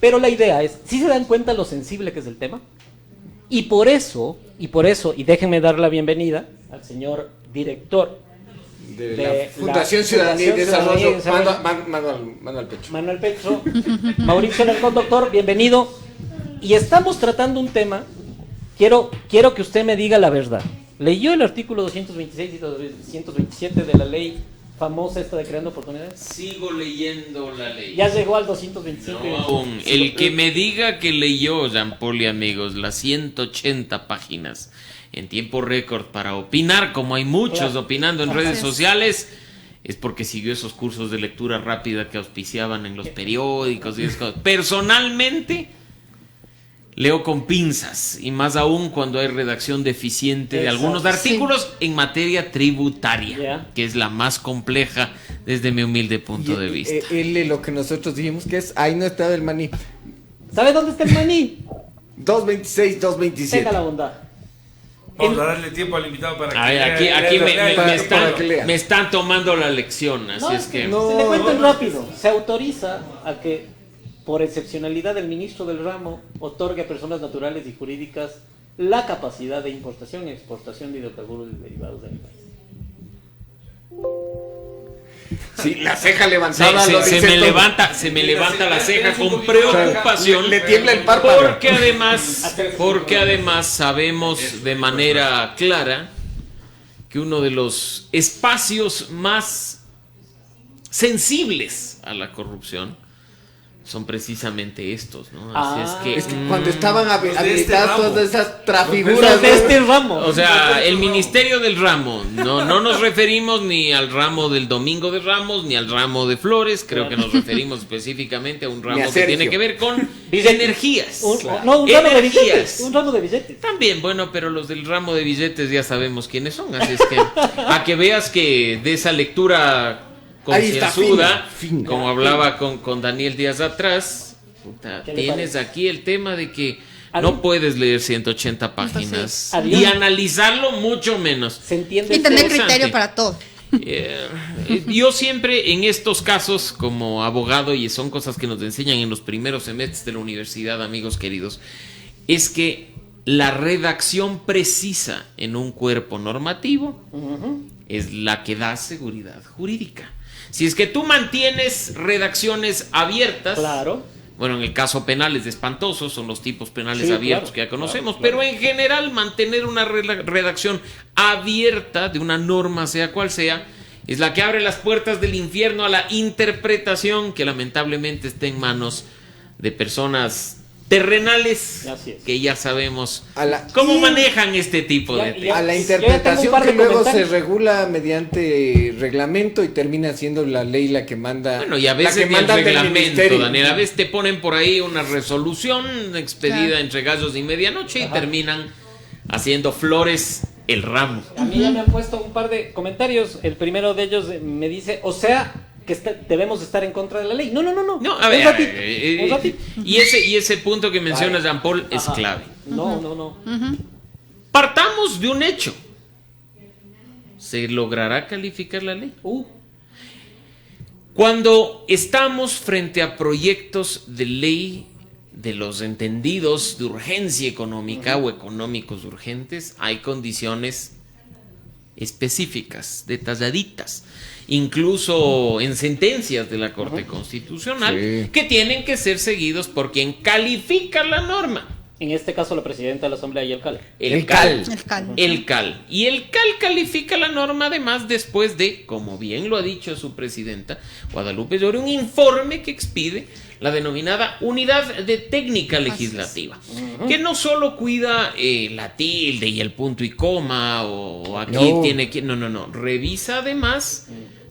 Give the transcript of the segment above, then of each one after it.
Pero la idea es, ¿sí se dan cuenta lo sensible que es el tema? Y por eso, y déjenme dar la bienvenida al señor director de la Fundación Ciudadanía y Desarrollo, Manuel Pecho. Manuel Pecho, Mauricio Alarcón, doctor, bienvenido. Y estamos tratando un tema, quiero que usted me diga la verdad. ¿Leyó el artículo 226 y 227 de la ley famosa esta de creando oportunidades? Sigo leyendo la ley. Ya llegó al 225. No, aún. El que me diga que leyó, Jean-Paul y amigos, las 180 páginas en tiempo récord para opinar, como hay muchos opinando en redes sociales, es porque siguió esos cursos de lectura rápida que auspiciaban en los periódicos y esas cosas. Personalmente leo con pinzas, y más aún cuando hay redacción deficiente de algunos artículos en materia tributaria, que es la más compleja desde mi humilde punto de vista. Lo que nosotros dijimos que es, ahí no está el maní. ¿Sabe dónde está el maní? 226, 227. Tenga la bondad. Vamos a darle tiempo al invitado para que aquí me están tomando la lección, así es que... Se le cuentan rápido. Se autoriza a que, por excepcionalidad, el ministro del ramo otorgue a personas naturales y jurídicas la capacidad de importación y exportación de hidrocarburos y derivados del país. Sí, la ceja levantada. Se me levanta la ceja con preocupación. Le tiembla el párpado. Porque además sabemos de manera clara que uno de los espacios más sensibles a la corrupción son precisamente estos, ¿no? Así es que cuando estaban habilitadas todas esas trafiguras de este ramo. O sea, el Ministerio del Ramo, no nos referimos ni al ramo del Domingo de Ramos, ni al ramo de Flores, creo que nos referimos específicamente a un ramo que tiene que ver con energías. Un ramo de billetes. Un ramo de billetes. También, bueno, pero los del ramo de billetes ya sabemos quiénes son, así es que a que veas que de esa lectura concienzuda, como hablaba con Daniel Díaz atrás, tienes aquí el tema de que no puedes leer 180 páginas y analizarlo mucho menos. ¿Se entiende? Y tener criterio para todo. Yo siempre en estos casos como abogado, y son cosas que nos enseñan en los primeros semestres de la universidad, amigos queridos, es que la redacción precisa en un cuerpo normativo es la que da seguridad jurídica. Si es que tú mantienes redacciones abiertas, bueno, en el caso penal es espantoso, son los tipos penales abiertos que ya conocemos, pero en general mantener una redacción abierta de una norma, sea cual sea, es la que abre las puertas del infierno a la interpretación que lamentablemente está en manos de personas terrenales que ya sabemos cómo manejan este tipo de temas. A la interpretación que luego se regula mediante reglamento y termina siendo la ley la que manda. Bueno, y a veces el reglamento, Daniel, a veces te ponen por ahí una resolución expedida entre gallos y medianoche y terminan haciendo flores el ramo. A mí ya me han puesto un par de comentarios. El primero de ellos me dice, o sea, que debemos estar en contra de la ley. No, a ver, un ratito. Y ese punto que menciona Jean-Paul es clave. No. Partamos de un hecho. ¿Se logrará calificar la ley? Cuando estamos frente a proyectos de ley de los entendidos de urgencia económica o económicos urgentes, hay condiciones específicas, detalladitas, incluso en sentencias de la Corte Constitucional, que tienen que ser seguidos por quien califica la norma. En este caso la presidenta de la Asamblea y el CAL. El CAL. Y el CAL califica la norma además después de, como bien lo ha dicho su presidenta, Guadalupe Llorio, un informe que expide la denominada Unidad de Técnica Legislativa, que no solo cuida la tilde y el punto y coma, o aquí tiene que... No. Revisa además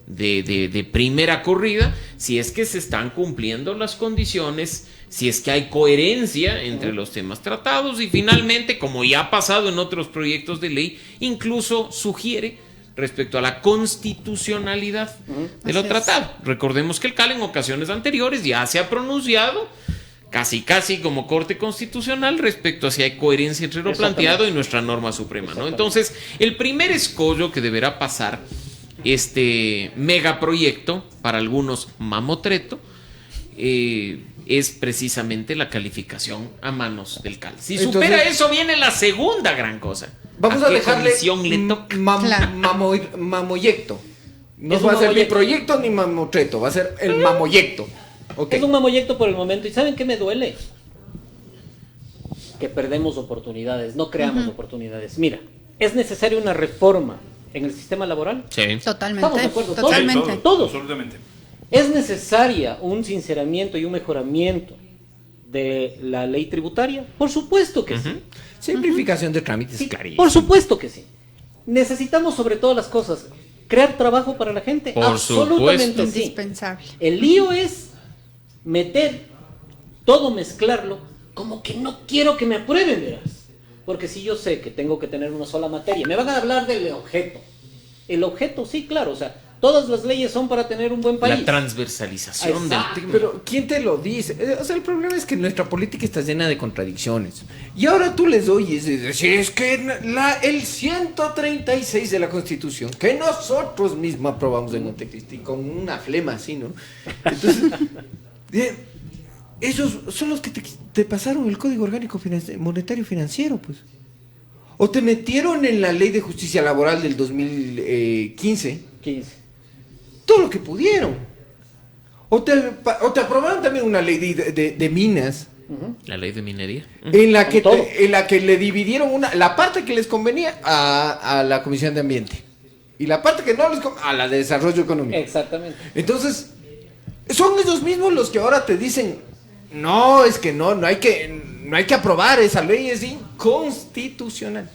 de primera corrida si es que se están cumpliendo las condiciones, si es que hay coherencia entre los temas tratados y finalmente, como ya ha pasado en otros proyectos de ley, incluso sugiere respecto a la constitucionalidad de lo tratado. Recordemos que el CAL en ocasiones anteriores ya se ha pronunciado casi como Corte Constitucional respecto a si hay coherencia entre lo planteado y nuestra norma suprema, ¿no? Entonces, el primer escollo que deberá pasar este megaproyecto, para algunos mamotreto, es precisamente la calificación a manos del CAL. Si Entonces, supera eso, viene la segunda gran cosa. Vamos a qué dejarle comisión le toca? mamoyecto. No Es va un a ser ni mamoyecto. proyecto ni mamotreto, va a ser el mamoyecto. Ok. Es un mamoyecto por el momento. ¿Y saben qué me duele? Que perdemos oportunidades, no creamos oportunidades. Mira, es necesaria una reforma en el sistema laboral. Sí. Estamos de Totalmente. acuerdo, Totalmente. todos. Absolutamente. Es necesaria un sinceramiento y un mejoramiento de la ley tributaria. Por supuesto que sí. Simplificación de trámites, Sí, clarísimo. por supuesto que sí. Necesitamos sobre todas las cosas crear trabajo para la gente. Por Absolutamente supuesto. sí. Indispensable. El lío es meter todo, mezclarlo, como que no quiero que me aprueben, verás. Porque si yo sé que tengo que tener una sola materia, me van a hablar del objeto. El objeto, sí, claro, o sea, todas las leyes son para tener un buen país. La transversalización del Exacto. tema. Pero ¿quién te lo dice? O sea, el problema es que nuestra política está llena de contradicciones. Y ahora tú les oyes decir, es que el 136 de la Constitución, que nosotros mismos aprobamos en Montecristi, con una flema así, ¿no? Entonces, esos son los que te pasaron el Código Orgánico Monetario Financiero, pues. O te metieron en la Ley de Justicia Laboral del 2015. 15. Todo lo que pudieron. O te aprobaron también una ley de minas La ley de minería. en la que Con todo. en la que le dividieron la parte que les convenía a la Comisión de Ambiente y la parte que no les convenía a la de Desarrollo Económico. Exactamente. Entonces, son esos mismos los que ahora te dicen, no, es que no hay que aprobar esa ley, es inconstitucional.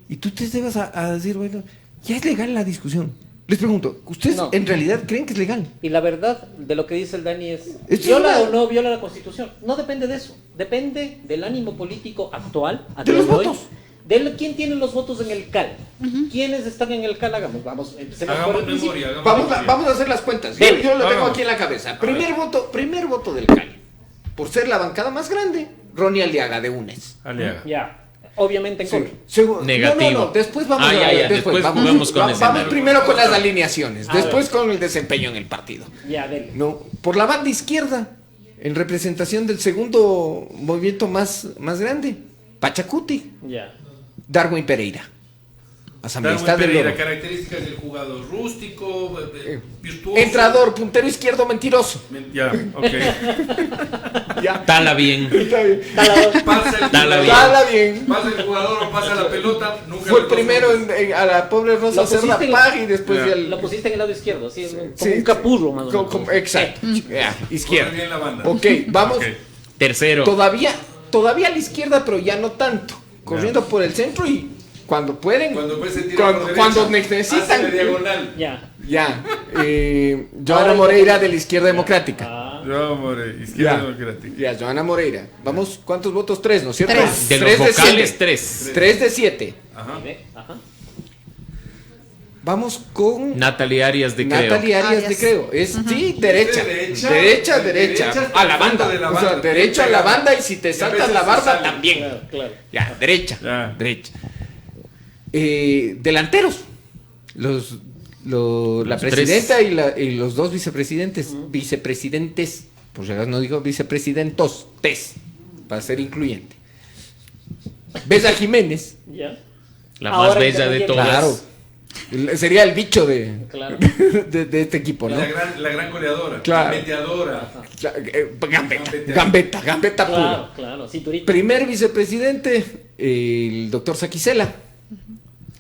Y tú te debes a decir, bueno, ya es legal la discusión. Les pregunto, ¿ustedes No. en realidad creen que es legal? Y la verdad de lo que dice el Dani es, Es ¿viola una- o no viola la Constitución? No depende de eso. Depende del ánimo político actual. a De día los hoy, votos. ¿Quién tiene los votos en el CAL? ¿Quiénes están en el CAL? Vamos, empecemos por Hagamos el principio. memoria. hagamos Vamos a, memoria. vamos a hacer las cuentas. Dele. Yo lo tengo Vamos. aquí en la cabeza. Primer voto del CAL. Por ser la bancada más grande, Ronnie Aliaga de UNES. Aliaga. Ya, obviamente en contra. Negativo. No, después vamos Después vamos con ese vamos largo. primero con las alineaciones, A después con el desempeño en el partido. Ya, dele. No, por la banda izquierda, en representación del segundo movimiento más grande, Pachacuti, Ya. Darwin Pereira. Asambleísta Darwin del Pereira, Loro. características del jugador rústico, virtuoso. Entrador, puntero izquierdo, mentiroso. Ya, ok. Ya. Tala bien. Está bien. Pasa el Dale jugador, bien. Dala bien. pasa el jugador o pasa la pelota, nunca Fue el le toca. primero a la pobre Rosa Lo hacer la pusiste en- paja y después Ya. ya el- Lo pusiste en el lado izquierdo, así, como Sí, un capurro más o menos. Exacto. Ya, Corre izquierda. bien la banda. Ok, vamos. Ok. Tercero. Todavía a la izquierda, pero ya no tanto. Corriendo por el centro y cuando pueden. Cuando pues se tira por cuando derecha, necesitan. hace la diagonal. Ya. Ya. Joana Moreira de la Izquierda Democrática. Ah, No, more, izquierda Ya. democrática. Ya, Joana Moreira. Vamos, ¿cuántos votos? 3, ¿no es cierto? Tres. De Tres los vocales, siete. 3. 3 de 7. Ajá. ve, ajá. Vamos con Natalie Arias de Creo. Natalia Arias de Arias. Creo. Es sí, derecha. Derecha. Derecha. Derecha hasta A la el fondo banda. de la O sea, banda. derecho a la banda y si te Y a saltas veces la se barba sale. también. Claro, claro. Ya, derecha. Ya. Derecha. Delanteros. La tres. presidenta y los dos vicepresidentes. Vicepresidentes. Por si acaso no digo vicepresidentos. Para ser incluyente. Besa Jiménez. Ya. La Ahora más que bella no de llega. todas. Claro. Sería el bicho Claro. de este equipo, ¿no? La gran goleadora. Claro. La meteadora. Gambetta pura. Claro, claro, cinturita. Primer vicepresidente, el doctor Saquicela,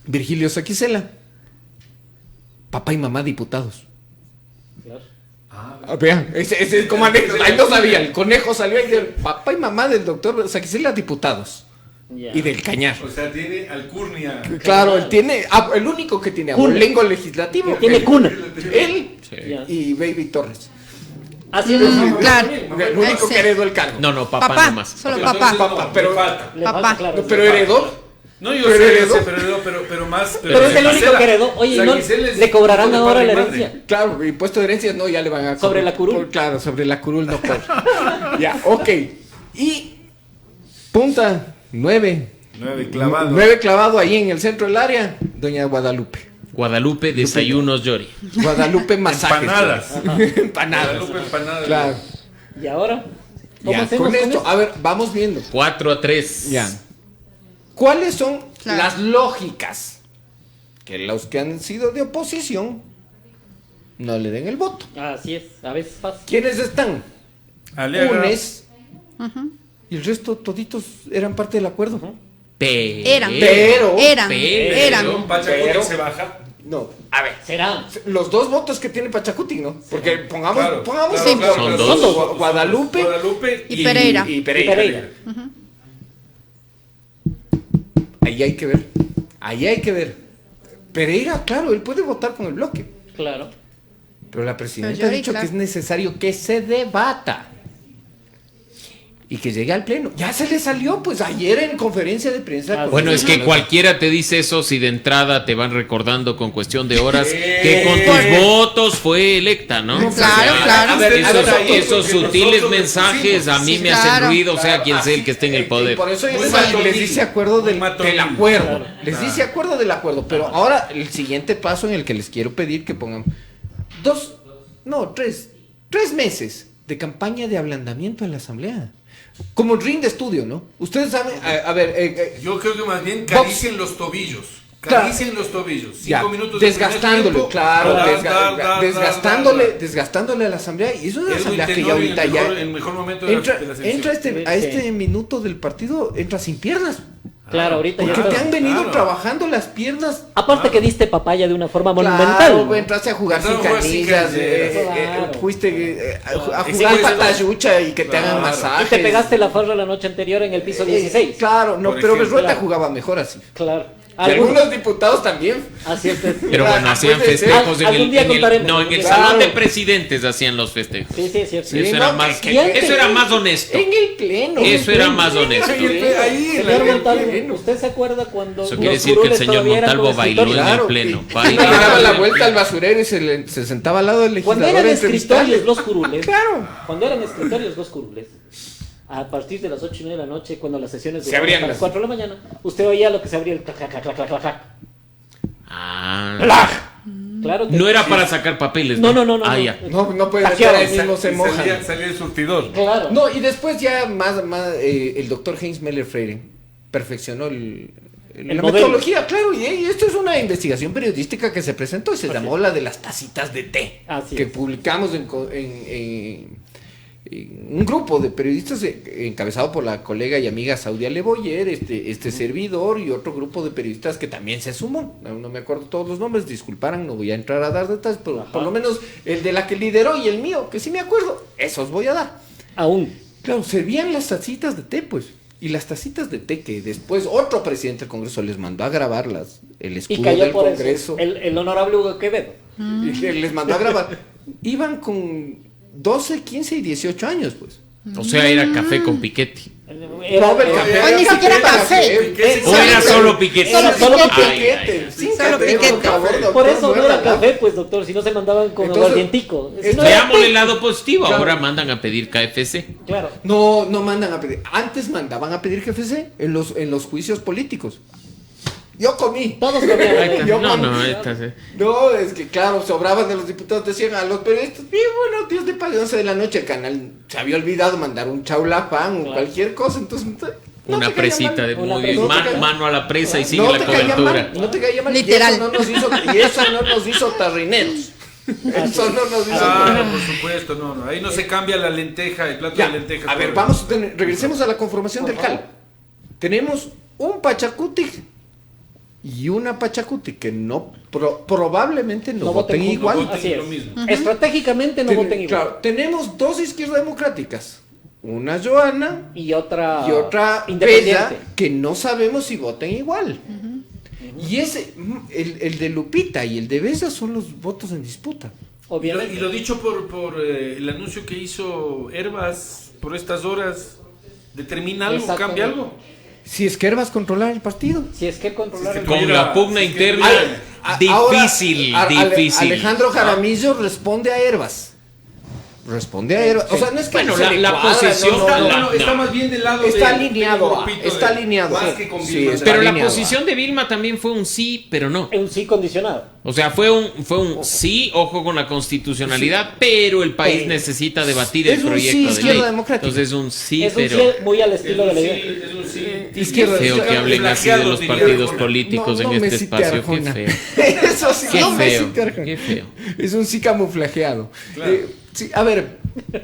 Virgilio Saquicela, papá y mamá diputados. Claro. Vean, ese es como anécdota, ahí no sabía, el conejo salió ahí del papá y mamá del doctor Saquicela, diputados. Ya. Y del Cañar. O sea, tiene alcurnia. Claro, él tiene, el único que tiene Cuna. abolengo legislativo. Tiene cuna. Él Sí. Ya. y Baby Torres. Así es. Claro. El único Ese. que heredó el cargo. No, papá, Papá. nomás. Solo Pero papá. entonces, Papá, pero- le falta. Le Papá. falta, claro. Pero heredó. No, yo Pero sé, heredó. pero más. Pero es el único Saquicela- que heredó. Oye, ¿y no Saquicela es le cobrarán hijo de ahora padre la y madre. herencia? Claro, impuesto de herencias no, ya le van a ¿Sobre la curul? Claro, sobre la curul no cobra. Ya, ok. Y punta 9. 9 clavado. 9 clavado ahí en el centro del área, doña Guadalupe. Guadalupe, desayunos, Yori. Guadalupe Masajes. Empanadas. Empanadas. Guadalupe empanadas. Claro. ¿Y ahora? ¿Cómo Ya, hacemos con esto, esto? a ver, vamos viendo. 4-3. Ya. ¿Cuáles son Claro. las lógicas que los que han sido de oposición no le den el voto? Así es, a veces pasa. ¿Quiénes están? Aliaga. UNES y el resto toditos eran parte del acuerdo. Eran. Pero- Eran. Pachacuti Pero- se baja. No, a ver. ¿Será? Los dos votos que tiene Pachacuti, ¿no? Porque pongamos, Claro, pongamos Sí. por- Son por- dos. Guadalupe, Y Pereira. y Y Pereira. Ahí hay que ver. Ahí hay que ver. Pereira, claro, él puede votar con el bloque. Claro. Pero la presidenta Pero ha yo, dicho claro. que es necesario que se debata. Y que llegue al pleno. Ya se le salió, pues ayer en conferencia de prensa. con Bueno, el- es que cualquiera te dice eso si de entrada te van recordando con cuestión de horas que con Por- tus votos fue electa, ¿no? Claro, O sea, claro. A ver, esos porque sutiles nosotros mensajes a mí Sí, me hacen claro. ruido, o sea, quien sea el que esté en el Y poder. por eso Muy les matonil. dice acuerdo del Muy matonil. acuerdo. Claro. Les dice acuerdo del acuerdo. Pero ahora el siguiente paso en el que les quiero pedir que pongan tres meses de campaña de ablandamiento en la asamblea. Como ring de estudio, ¿no? Ustedes saben, a ver, Yo creo que más bien caricien los tobillos. Claro. Caricien los tobillos. 5 ya, minutos de desgastándole, primer tiempo, claro, dar, desgastándole a la asamblea. Y es una Edwin asamblea que ya Tenorio ahorita en el ya mejor- en el mejor momento de la selección. entra a Sí. este minuto del partido, entra sin piernas. Claro, ahorita ya Porque te está. han venido Claro. trabajando las piernas. Aparte que diste papaya de una forma Claro, monumental. ¿no? entraste a jugar sin Entraron a jugar sin canillas, canilleras. Claro. fuiste a Ese jugar puede ser patayucha y que te hagan Claro. masajes. Y te pegaste la farra la noche anterior en el piso 16. Claro, no, Por pero ejemplo. Berrueta Claro. jugaba mejor así. Claro. Y algunos diputados también. Así es. Pero bueno, hacían Puede ser. festejos en Algún el, día en el- contaremos. no, en el Claro. salón de presidentes hacían los festejos. Sí, sí, es cierto. Sí, Eso no, era que- más, que- eso era más honesto. En el pleno. Eso era más honesto. Ahí, Señor en el Montalvo, pleno. ¿usted se acuerda cuando Eso los quiere decir que el curules señor todavía eran Montalvo con bailó en escritorios? el pleno. Y Bailó. le daba la vuelta al basurero y se sentaba al lado del Cuando legislador. eran a entrevistarle. escritorios los curules, Claro. cuando eran escritorios los curules, a partir de las 8:30 de la noche, cuando las sesiones Se duraban abrían hasta las las- 4 de la mañana, usted oía lo que se abría el clac, clac, clac, clac, clac, clac. Ah, Claro que no era para sacar papeles. No. Ah, no. ya. No puede meter Tajeaban. ahí mismo se mojan. Salía el surtidor. Claro. No, y después ya más el doctor Heinz Meller Freire perfeccionó la modelo. metodología, claro, y esto es una investigación periodística que se presentó y se llamó la de las tacitas de té, Así que es. publicamos en un grupo de periodistas encabezado por la colega y amiga Saudia Leboyer, este servidor y otro grupo de periodistas que también se sumó. No me acuerdo todos los nombres, disculparan, no voy a entrar a dar detalles, pero Ajá. por lo menos el de la que lideró y el mío, que sí me acuerdo, esos voy a dar. Aún. Claro, servían las tacitas de té, pues. Y las tacitas de té que después otro presidente del Congreso les mandó a grabarlas, el Y escudo cayó del por Congreso, eso. El honorable Hugo Quevedo. y que les mandó a grabar. Iban con 12, 15 y 18 años, pues. O sea, era café con piquete. Era, No, el café Hoy ni era siquiera café. O era solo piquete. Solo Ay, piquete. ay. Sin Solo café, piquete. por favor, doctor, Por eso no era era café, pues doctor, si no se mandaban con Entonces, aguardientico. Si no era Veamos té. el lado positivo. Claro. Ahora mandan a pedir KFC. Claro. No mandan a pedir. Antes mandaban a pedir GFC en los juicios políticos. Yo comí. Todos comían. Ahí está. Yo No, comí. no, esta sí. No, es que claro, sobraban de los diputados, decían a los periodistas, y bueno, Dios de pague 11 de la noche, el canal se había olvidado mandar un chaulafán o Claro. cualquier cosa, entonces no Una te caía presita mal. de Una muy presita. mano a la presa y sigue No la te caía cobertura. mal, no te caía mal. Literal. Y eso no nos hizo tarrineros. Eso no nos hizo Ah, no, por supuesto, no. Ahí no se cambia la lenteja, el plato Ya, de lenteja. a ver, por- regresemos a la conformación Por del favor. CAL. Tenemos un Pachacuti y una Pachacuti que probablemente no, No voten voten juntos. igual. voten Así es. lo mismo. Estratégicamente no voten igual. Claro, tenemos dos izquierdas democráticas. Una Joana Y otra, y otra Bella, independiente. que no sabemos si voten igual. Y ese, el de Lupita y el de Bella son los votos en disputa. Obviamente. Y lo dicho por el anuncio que hizo Herbas por estas horas, ¿determina algo? Exactamente. ¿Cambia algo? Si es que Herbas controlar el partido. Si es que controlar Si es el que Con la pugna interna, Ahora, difícil. Alejandro Jaramillo responde a Herbas. responde a Herbas. O sea, no es que Bueno, se le la cuadra, posición- no, no, la- Está más bien del lado Está de- alineado, del grupito está de- alineado. Más Sí, que con sí, Vilma está Pero la alineado. posición de Vilma también fue un sí, pero no. Un sí condicionado. O sea, fue un sí, ojo con la constitucionalidad, pero el país Sí. necesita debatir Es el un proyecto sí, de izquierda ley. democrática. Entonces es un sí, Es un pero sí muy al Es estilo un de la sí, idea. es un sí. Izquierda. feo que hablen así de los Flageados, partidos diría. políticos en me este cite espacio. Qué Arjona. feo. Eso sí, Qué no me feo, cite Arjona. qué feo. Es un sí camuflajeado. Claro. Sí, a ver,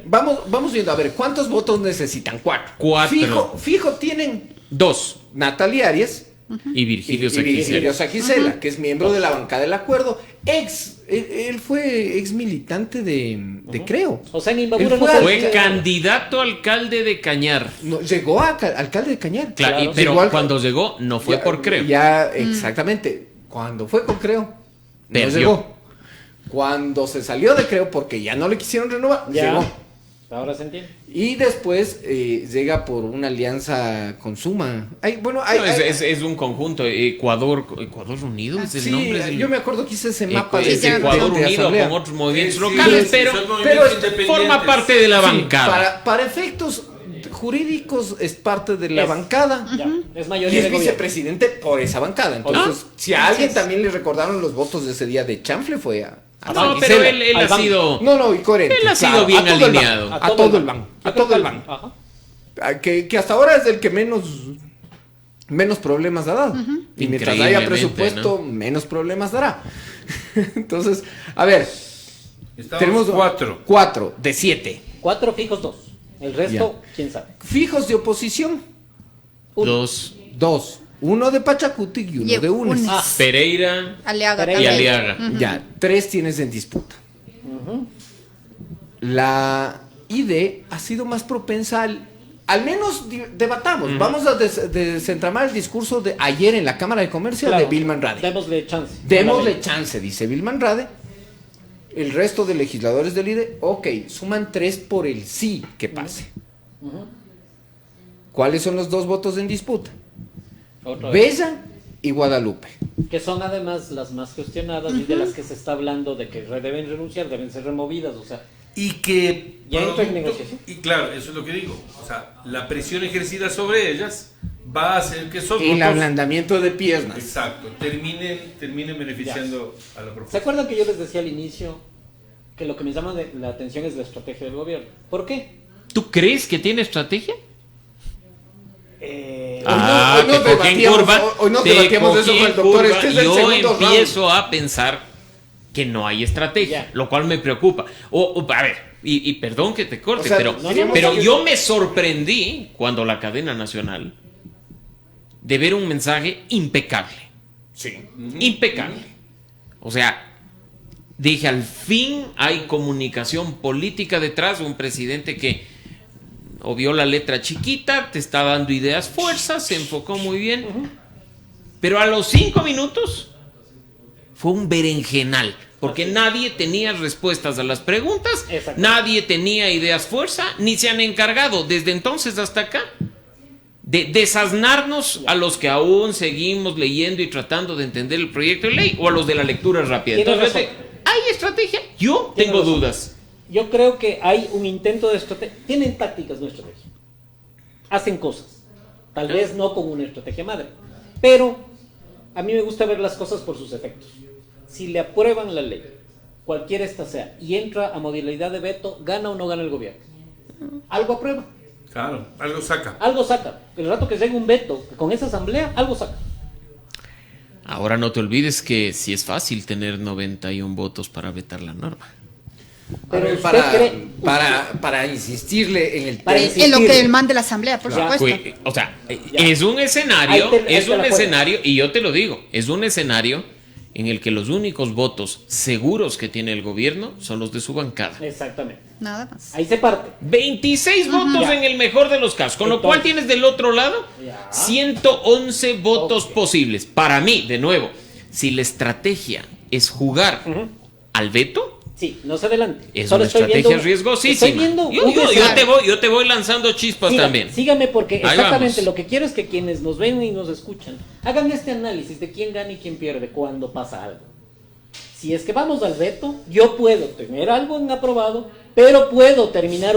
vamos viendo, a ver, ¿cuántos votos necesitan? 4. Cuatro. Fijo tienen 2. Natalia Arias Y Virgilio y Saquicela. Virgilio Saquicela, que es miembro de la bancada del acuerdo. Él fue ex militante de Creo. O sea, en Él Imbabura no fue se al- Fue candidato a alcalde de Cañar. No, llegó a alcalde de Cañar. Claro, Claro. pero Igual- cuando llegó no fue Ya- por Creo. Ya, exactamente. Cuando fue con Creo, no Perdió. llegó. Cuando se salió de Creo, porque ya no le quisieron renovar, Ya. llegó. Ahora se entiende. Y después llega por una alianza con Suma. No, Es un conjunto. Ecuador Unido es el sí, nombre. del- yo me acuerdo que hice ese mapa Es de Ecuador de Unido asamblea. con otros movimientos Sí, locales, sí, pero son movimientos independientes. forma parte de la Sí, bancada. para efectos jurídicos es parte de la Es. bancada. Ya, es Y mayoría es de gobierno. vicepresidente por esa bancada. Entonces, si a alguien también le recordaron los votos de ese día de Chanfle, fue a No, Saquicela. pero él Al ha banco. sido. No, y coherente. Él ha sido claro, bien a todo el alineado. banco, A todo el banco. A todo el banco. Ajá. Que hasta ahora es el que menos problemas ha dado. Y mientras haya Increíblemente, presupuesto, menos problemas dará. Entonces, a ver, Estamos tenemos 4. 4 de 7. 4 fijos, 2. El resto, quién sabe. Fijos de oposición, Uno. 2. 2. Uno de Pachacuti y uno Y de Unes. Unes. Ah. Pereira Aliaga Y y también. Aliaga. Ya, 3 tienes en disputa. La ID ha sido más propensa al menos debatamos. Vamos a desentramar el discurso de ayer en la Cámara de Comercio Claro, de Vilman Rade. Démosle chance. Démosle chance, dice Vilman Rade. El resto de legisladores del IDE, ok, suman 3 por el sí que pase. ¿Cuáles son los 2 votos en disputa? Otra vez. Bella y Guadalupe. Que son además las más cuestionadas y de las que se está hablando de que deben renunciar, deben ser removidas, o sea, Y que Ya entra en negociación. y claro, eso es lo que digo. O sea, la presión ejercida sobre ellas va a hacer que esos El votos, ablandamiento de piernas. exacto, terminen beneficiando a la ¿se propuesta. acuerdan que yo les decía al inicio que lo que me llama la atención es la estrategia del gobierno? ¿Por qué? ¿Tú crees que tiene estrategia? hoy nos te cogí en debatíamos- curva. hoy nos te debatíamos eso cogí con el en doctor. curva. Este es el Yo segundo empiezo a pensar que no hay estrategia, Ya. lo cual me preocupa. A ver, y perdón que te corte, O sea, pero, no, pero yo me sorprendí cuando la cadena nacional de ver un mensaje impecable. Sí. Impecable. O sea, dije, al fin hay comunicación política detrás de un presidente que o vio la letra chiquita, te está dando ideas fuerzas, se enfocó muy bien. Pero a los 5 minutos fue un berenjenal, porque nadie tenía respuestas a las preguntas, Exacto. nadie tenía ideas fuerza, ni se han encargado desde entonces hasta acá de desasnarnos a los que aún seguimos leyendo y tratando de entender el proyecto de ley o a los de la lectura rápida. Tienes Entonces, razón. ¿hay estrategia? Yo Tienes tengo razón. dudas. Yo creo que hay un intento de estrategia. Tienen tácticas, no estrategia. Hacen cosas. Tal vez no con una estrategia madre. Pero a mí me gusta ver las cosas por sus efectos. Si le aprueban la ley, cualquiera esta sea, y entra a modalidad de veto, ¿gana o no gana el gobierno? Algo aprueba. Claro, algo saca. Algo saca. El rato que llegue un veto con esa asamblea, algo saca. Ahora no te olvides que sí es fácil tener 91 votos para vetar la norma. Pero Pero usted para insistirle en el Para tema. insistir. En lo que él mande la asamblea, por Ya. supuesto. O sea, Ya. es un escenario, Ahí te la juegas. y yo te lo digo, es un escenario en el que los únicos votos seguros que tiene el gobierno son los de su bancada. Exactamente. Nada más. Ahí se parte. 26 votos Ya. en el mejor de los casos, con lo cual Entonces. tienes del otro lado Ya. 111 votos Ok. posibles. Para mí, de nuevo, si la estrategia es jugar al veto, Sí, no se adelante. es Solo una estoy estrategia viendo- riesgosísima. Estoy viendo Yo, un yo escenario. yo te voy lanzando chispas Sígame, también. sígame porque Ahí exactamente vamos. lo que quiero es que quienes nos ven y nos escuchan hagan este análisis de quién gana y quién pierde cuando pasa algo. Si es que vamos al veto, yo puedo tener algo en aprobado pero puedo terminar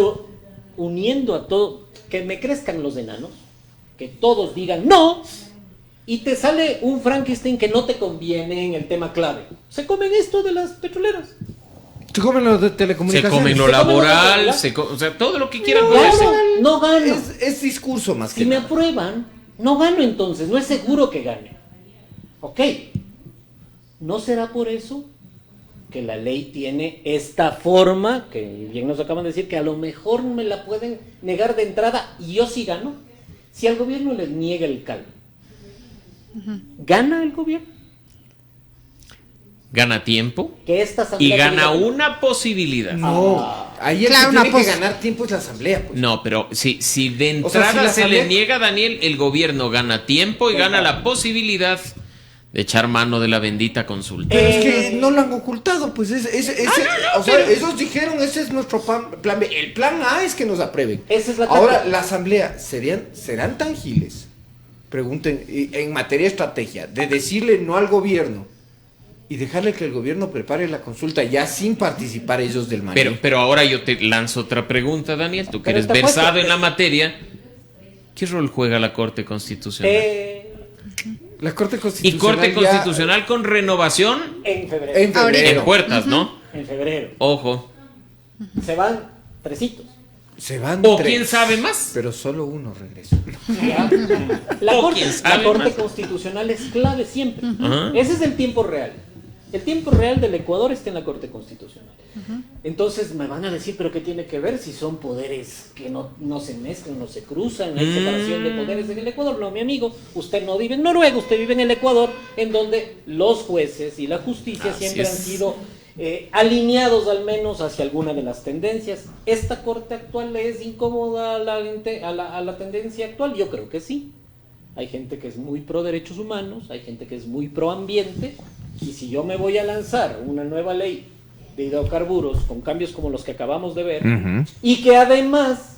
uniendo a todo, que me crezcan los enanos, que todos digan no, y te sale un Frankenstein que no te conviene en el tema clave. Se comen esto de las petroleras. Se comen lo de Se telecomunicaciones. comen lo Se comen lo laboral, laboral. o sea, todo lo que quieran No comerse. gano, no gano. Es discurso más Si que me nada. aprueban, no gano entonces, no es seguro que gane. Ok, ¿no será por eso que la ley tiene esta forma, que bien nos acaban de decir, que a lo mejor me la pueden negar de entrada y yo sí gano? Si al gobierno le niega el CAL, ¿gana el gobierno? Gana tiempo Que esta y asamblea gana tenga- una posibilidad. No, ahí el Claro, que tiene una que pos- ganar tiempo es la asamblea. Pues. No, pero si de O sea, entrada si la se asamblea- le niega a Daniel, el gobierno gana tiempo y gana la posibilidad de echar mano de la bendita consulta. Pero es que no lo han ocultado, pues o sea, ellos dijeron, ese es nuestro plan B. El plan A es que nos aprueben. Esa es la Ahora, táctica. la asamblea, ¿serán tangibles? Pregunten, en materia de estrategia, de decirle no al gobierno y dejarle que el gobierno prepare la consulta ya sin participar ellos del manejo. Pero ahora yo te lanzo otra pregunta, Daniel, tú que Pero eres está puesto. versado en la materia. ¿Qué rol juega la Corte Constitucional? La Corte Y Constitucional Corte ya- Constitucional con renovación En febrero. en febrero en puertas, ¿no? En febrero. Ojo. Se van tresitos. Se van O 3, quién sabe más. pero solo uno regresa. ¿Ya? La O Corte, quién sabe la Corte más. Constitucional es clave siempre. Ajá. Ese es el tiempo real. El tiempo real del Ecuador está en la Corte Constitucional. Entonces me van a decir, pero ¿qué tiene que ver si son poderes que no se mezclan, no se cruzan, hay separación de poderes en el Ecuador? No, mi amigo, usted no vive en Noruega, usted vive en el Ecuador, en donde los jueces y la justicia Así siempre es. han sido alineados al menos hacia alguna de las tendencias. ¿Esta Corte actual le es incómoda a la gente, a la tendencia actual? Yo creo que sí. Hay gente que es muy pro derechos humanos, hay gente que es muy pro ambiente, y si yo me voy a lanzar una nueva ley de hidrocarburos con cambios como los que acabamos de ver, y que además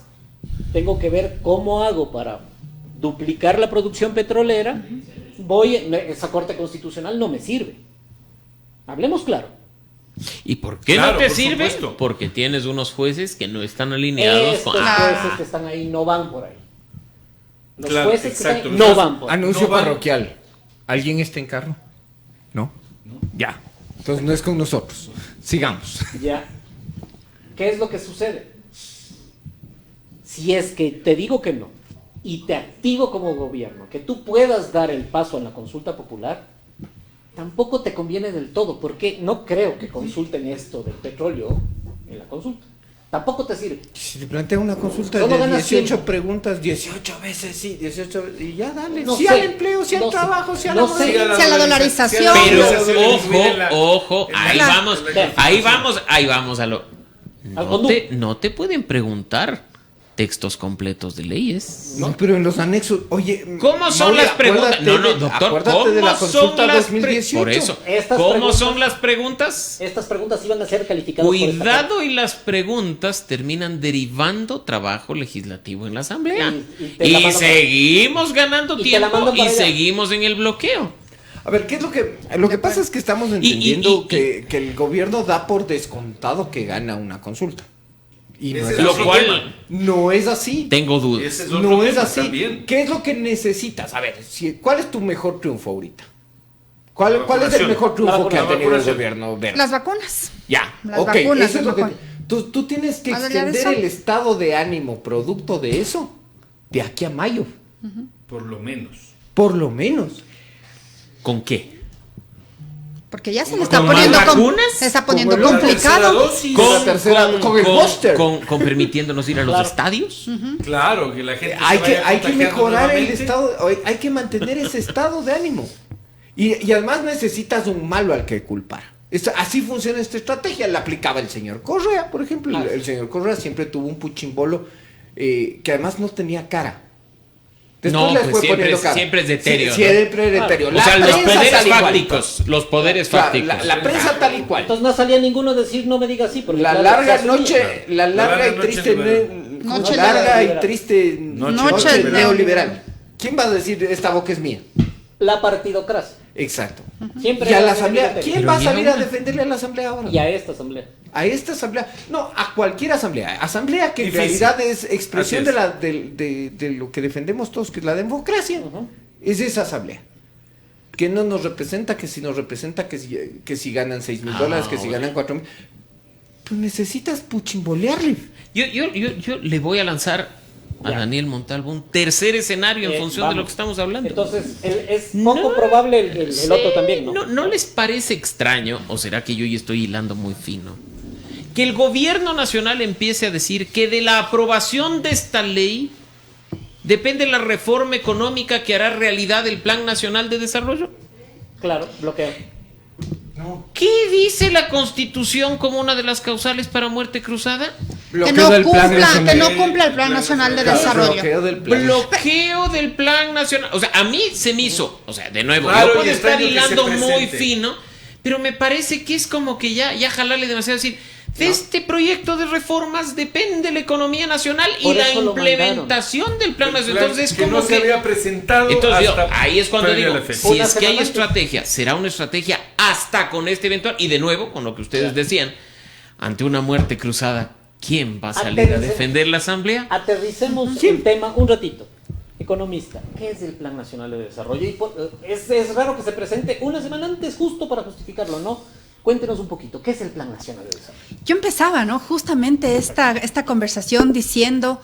tengo que ver cómo hago para duplicar la producción petrolera, esa Corte Constitucional no me sirve. Hablemos claro. ¿Y por qué Claro, no te por sirve? supuesto. Porque tienes unos jueces que no están alineados Estos con... jueces que están ahí no van por ahí. Los Claro, jueces que están exacto. ahí no van por ahí. Anuncio No van- parroquial. ¿Alguien está en carro? ¿No? Ya. Entonces no es con nosotros. Sigamos. Ya. ¿Qué es lo que sucede? Si es que te digo que no y te activo como gobierno, que tú puedas dar el paso a la consulta popular, tampoco te conviene del todo, porque no creo que consulten esto del petróleo en la consulta. Tampoco te sirve. Si te plantea una consulta Solo de ganas 18 tiempo. preguntas, 18 veces sí, 18 veces, y ya dale. No sí sé. al empleo, sí al No sé. trabajo, sí a No la sé. moneda. Sí a la dolarización. Pero Dolarización, ojo, ahí Claro. vamos, ahí vamos a lo... No te pueden preguntar textos completos de leyes. No, pero en los anexos, oye. ¿Cómo son Mauri, las preguntas? acuérdate Doctor, acuérdate de la ¿cómo consulta son las 2018. Por eso, Estas ¿cómo preguntas- son las preguntas? Estas preguntas iban a ser calificadas por esta Cuidado, y las preguntas terminan derivando trabajo legislativo en la Asamblea. Y te la Y mandan seguimos ganando y te la tiempo mandan y para allá. seguimos en el bloqueo. A ver, ¿qué es lo que pasa? Es que estamos entendiendo y- que el gobierno da por descontado que gana una consulta. Y no Ese es es Lo así. otro cual tema. No es así. tengo dudas. Ese es otro No es tema así. también. ¿Qué es lo que necesitas? A ver, ¿cuál es tu mejor triunfo ahorita? ¿Cuál es el vacunación. mejor triunfo que ha La tenido el vacunación. gobierno verde? Las vacunas. Ya, Las ok, vacunas eso es es lo que... mejor. Tú tienes que Más allá de extender eso. el estado de ánimo producto de eso de aquí a mayo, Por lo menos. por lo menos. ¿Con qué? Porque ya se le ¿Con está más poniendo vacunas? se está poniendo Como la tercera complicado. dosis. la tercera- con el booster. con permitiéndonos ir a los Claro. estadios. Claro, que la gente se Hay vaya que contagiando mejorar el nuevamente. estado, hay que mantener ese estado de ánimo. Y además necesitas un malo al que culpar. Así funciona esta estrategia. La aplicaba el señor Correa, por ejemplo. Claro. El señor Correa siempre tuvo un puchimbolo que además no tenía cara. Después No, les pues fue siempre poniendo es- cara. siempre es de etéreo, Sí, ¿no? siempre es de etéreo. O La sea, los prensa poderes tal y cual. fácticos. Los poderes Claro, fácticos. la prensa tal y cual. Entonces no salía ninguno a decir no me diga así. Porque La claro, larga se asumía. noche, la larga larga y noche triste, liberal. Noche larga y liberal. triste Noche noche neoliberal. neoliberal. ¿Quién va a decir esta boca es mía? La partidocracia. Exacto. Siempre Y a hay la un asamblea, criterio. ¿quién va a salir a defenderle a la asamblea ahora? Y a esta asamblea. A esta asamblea, no, a cualquier asamblea. Asamblea que en Difícil. realidad es expresión Así es. de lo que defendemos todos, que es la democracia. Es esa asamblea. Que no nos representa, que si nos representa, que si ganan $6,000, que si ganan 4,000. Pues necesitas puchimbolearle. Yo le voy a lanzar a Daniel Montalvo un tercer escenario en función de lo que estamos hablando. Entonces, es poco probable el otro también, ¿no? ¿No les parece extraño, o será que yo ya estoy hilando muy fino, que el gobierno nacional empiece a decir que de la aprobación de esta ley depende la reforma económica que hará realidad el Plan Nacional de Desarrollo? Claro, bloqueo. ¿Qué dice la Constitución como una de las causales para muerte cruzada? Que no cumpla el Plan Nacional de Desarrollo. Bloqueo del plan. Bloqueo del Plan Nacional. O sea, a mí se me hizo, o sea, de nuevo, Claro, yo puedo y estar extraño que hilando se muy presente. fino, pero me parece que es como que ya jalarle demasiado decir, de este proyecto de reformas depende la economía nacional y Por la eso lo implementación del Plan Nacional. Entonces es que como no se había presentado. Entonces yo, hasta ahí es cuando previa digo, la fecha. si Una es que hay semana antes. estrategia, será una estrategia hasta con este eventual. Y de nuevo, con lo que ustedes decían, ante una muerte cruzada, ¿quién va a salir a defender la asamblea? Aterricemos el tema un ratito. Economista, ¿qué es el Plan Nacional de Desarrollo? Y es raro que se presente una semana antes justo para justificarlo, ¿no? Cuéntenos un poquito, ¿qué es el Plan Nacional de Desarrollo? Yo empezaba, ¿no? Justamente esta conversación diciendo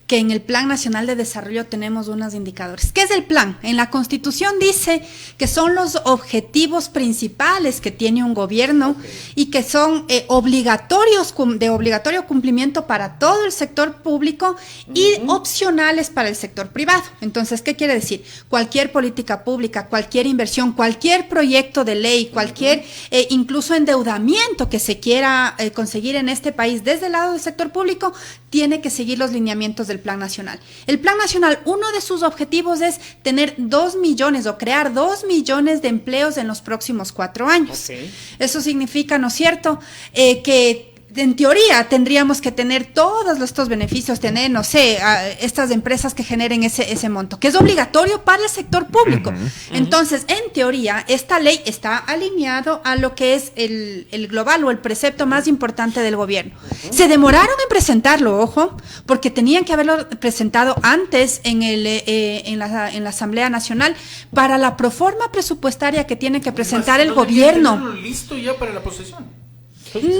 que en el Plan Nacional de Desarrollo tenemos unos indicadores. ¿Qué es el plan? En la Constitución dice que son los objetivos principales que tiene un gobierno y que son obligatorios, de obligatorio cumplimiento para todo el sector público y opcionales para el sector privado. Entonces, ¿qué quiere decir? Cualquier política pública, cualquier inversión, cualquier proyecto de ley, cualquier incluso endeudamiento que se quiera conseguir en este país desde el lado del sector público, tiene que seguir los lineamientos del Plan Nacional. El Plan Nacional, uno de sus objetivos es tener 2 millones o crear 2 millones de empleos en los próximos 4 años. Okay. Eso significa, ¿no es cierto?, que en teoría tendríamos que tener todos estos beneficios, tener, no sé, estas empresas que generen ese monto, que es obligatorio para el sector público. Entonces, en teoría, esta ley está alineado a lo que es el global o el precepto más importante del gobierno. Se demoraron en presentarlo, ojo, porque tenían que haberlo presentado antes en la Asamblea Nacional para la proforma presupuestaria que tiene que presentar el gobierno. Listo ya para la posesión.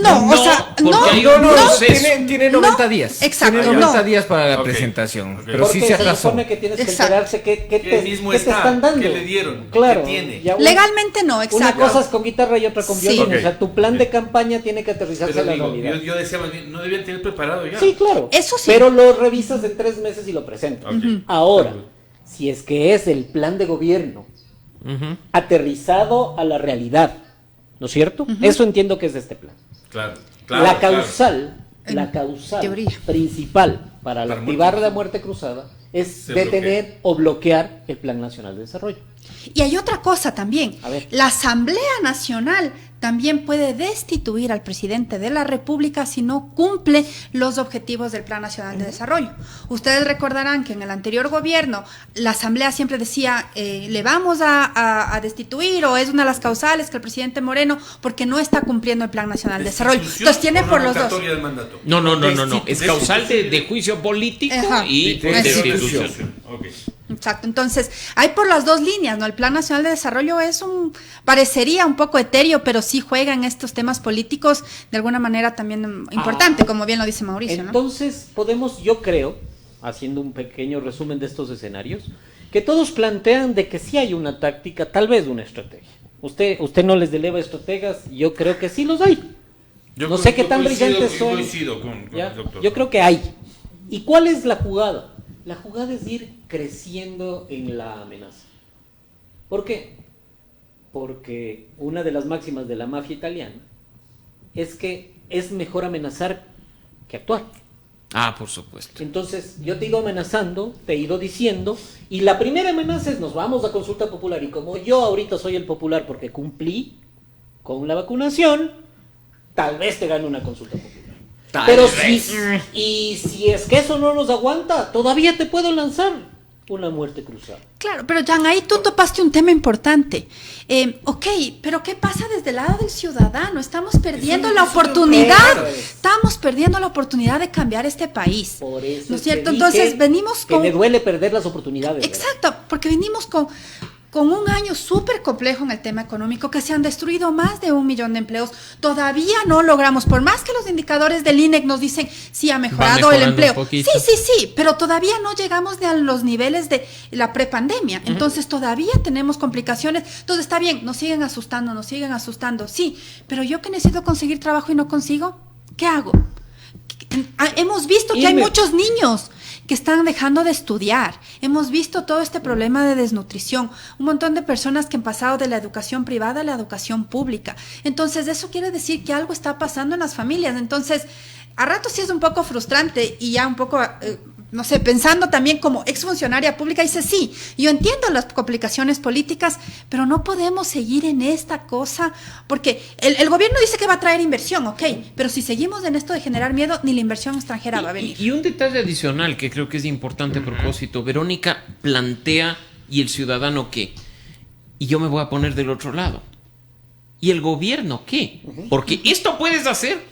No, o sea, porque no, hay un no, proceso. Tiene 90 No, días. exacto, Tiene 90 no. días para la Ok, presentación. ok. Pero Porque sí se se atrasó. supone que tienes que Exacto. enterarse qué Que mismo te está, están dando. qué le dieron, Claro. qué tiene. ya legalmente no, Una exacto. cosa es con guitarra y otra con Sí. violín. Ok. O sea, tu plan de campaña tiene que aterrizarse Pero a la digo, realidad. yo decía más bien, no debían tener preparado ya. Sí, claro. Eso sí. Pero lo revisas en 3 meses y lo presentas. Ok. Ahora, si es que es el plan de gobierno aterrizado a la realidad, ¿no es cierto? Eso entiendo que es de este plan. Claro, la claro. causal En teoría. principal para Para activar muerte la muerte cruzada es Se detener o bloquear el Plan Nacional de Desarrollo. Y hay otra cosa también. A ver. La Asamblea Nacional también puede destituir al presidente de la República si no cumple los objetivos del Plan Nacional de Desarrollo. Ustedes recordarán que en el anterior gobierno la Asamblea siempre decía, le vamos a destituir, o es una de las causales que el presidente Moreno, porque no está cumpliendo el Plan Nacional de Desarrollo. Destitución Entonces tiene o por los dos. revocatoria del mandato. No. Es causal de juicio político Ajá. y De destitución. Ok. Exacto, entonces hay por las dos líneas, ¿no? El Plan Nacional de Desarrollo parecería un poco etéreo, pero sí juega en estos temas políticos de alguna manera también importante, como bien lo dice Mauricio, ¿no? Entonces podemos, yo creo, haciendo un pequeño resumen de estos escenarios, que todos plantean de que sí hay una táctica, tal vez una estrategia. Usted no les deleva estrategas, yo creo que sí los hay. No sé qué tan brillantes son. Coincido con ¿Ya? el doctor. Yo creo que hay. ¿Y cuál es la jugada? La jugada es ir creciendo en la amenaza. ¿Por qué? Porque una de las máximas de la mafia italiana es que es mejor amenazar que actuar. Ah, por supuesto. Entonces, yo te he ido amenazando, te he ido diciendo, y la primera amenaza es: nos vamos a consulta popular, y como yo ahorita soy el popular porque cumplí con la vacunación, tal vez te gane una consulta popular. Pero si es que eso no nos aguanta, todavía te puedo lanzar una muerte cruzada. Claro, pero Jan, ahí tú topaste un tema importante. Ok, pero ¿qué pasa desde el lado del ciudadano? Estamos perdiendo la oportunidad. Estamos perdiendo la oportunidad de cambiar este país. Por eso ¿no es cierto? Entonces venimos que me duele perder las oportunidades. Exacto, porque venimos con un año súper complejo en el tema económico, que se han destruido más de 1 millón de empleos. Todavía no logramos, por más que los indicadores del INEC nos dicen, sí, ha mejorado el empleo. Sí, pero todavía no llegamos ni a los niveles de la prepandemia. Entonces todavía tenemos complicaciones. Entonces está bien, nos siguen asustando, sí, pero yo que necesito conseguir trabajo y no consigo, ¿qué hago? Hemos visto que hay muchos niños que están dejando de estudiar. Hemos visto todo este problema de desnutrición. Un montón de personas que han pasado de la educación privada a la educación pública. Entonces, eso quiere decir que algo está pasando en las familias. Entonces, a ratos sí es un poco frustrante y ya un poco, no sé, pensando también como exfuncionaria pública, dice, sí, yo entiendo las complicaciones políticas, pero no podemos seguir en esta cosa, porque el gobierno dice que va a traer inversión, ok, pero si seguimos en esto de generar miedo, ni la inversión extranjera va a venir. Y un detalle adicional que creo que es importante a propósito, Verónica plantea, ¿y el ciudadano qué? Y yo me voy a poner del otro lado. ¿Y el gobierno qué? Porque esto puedes hacer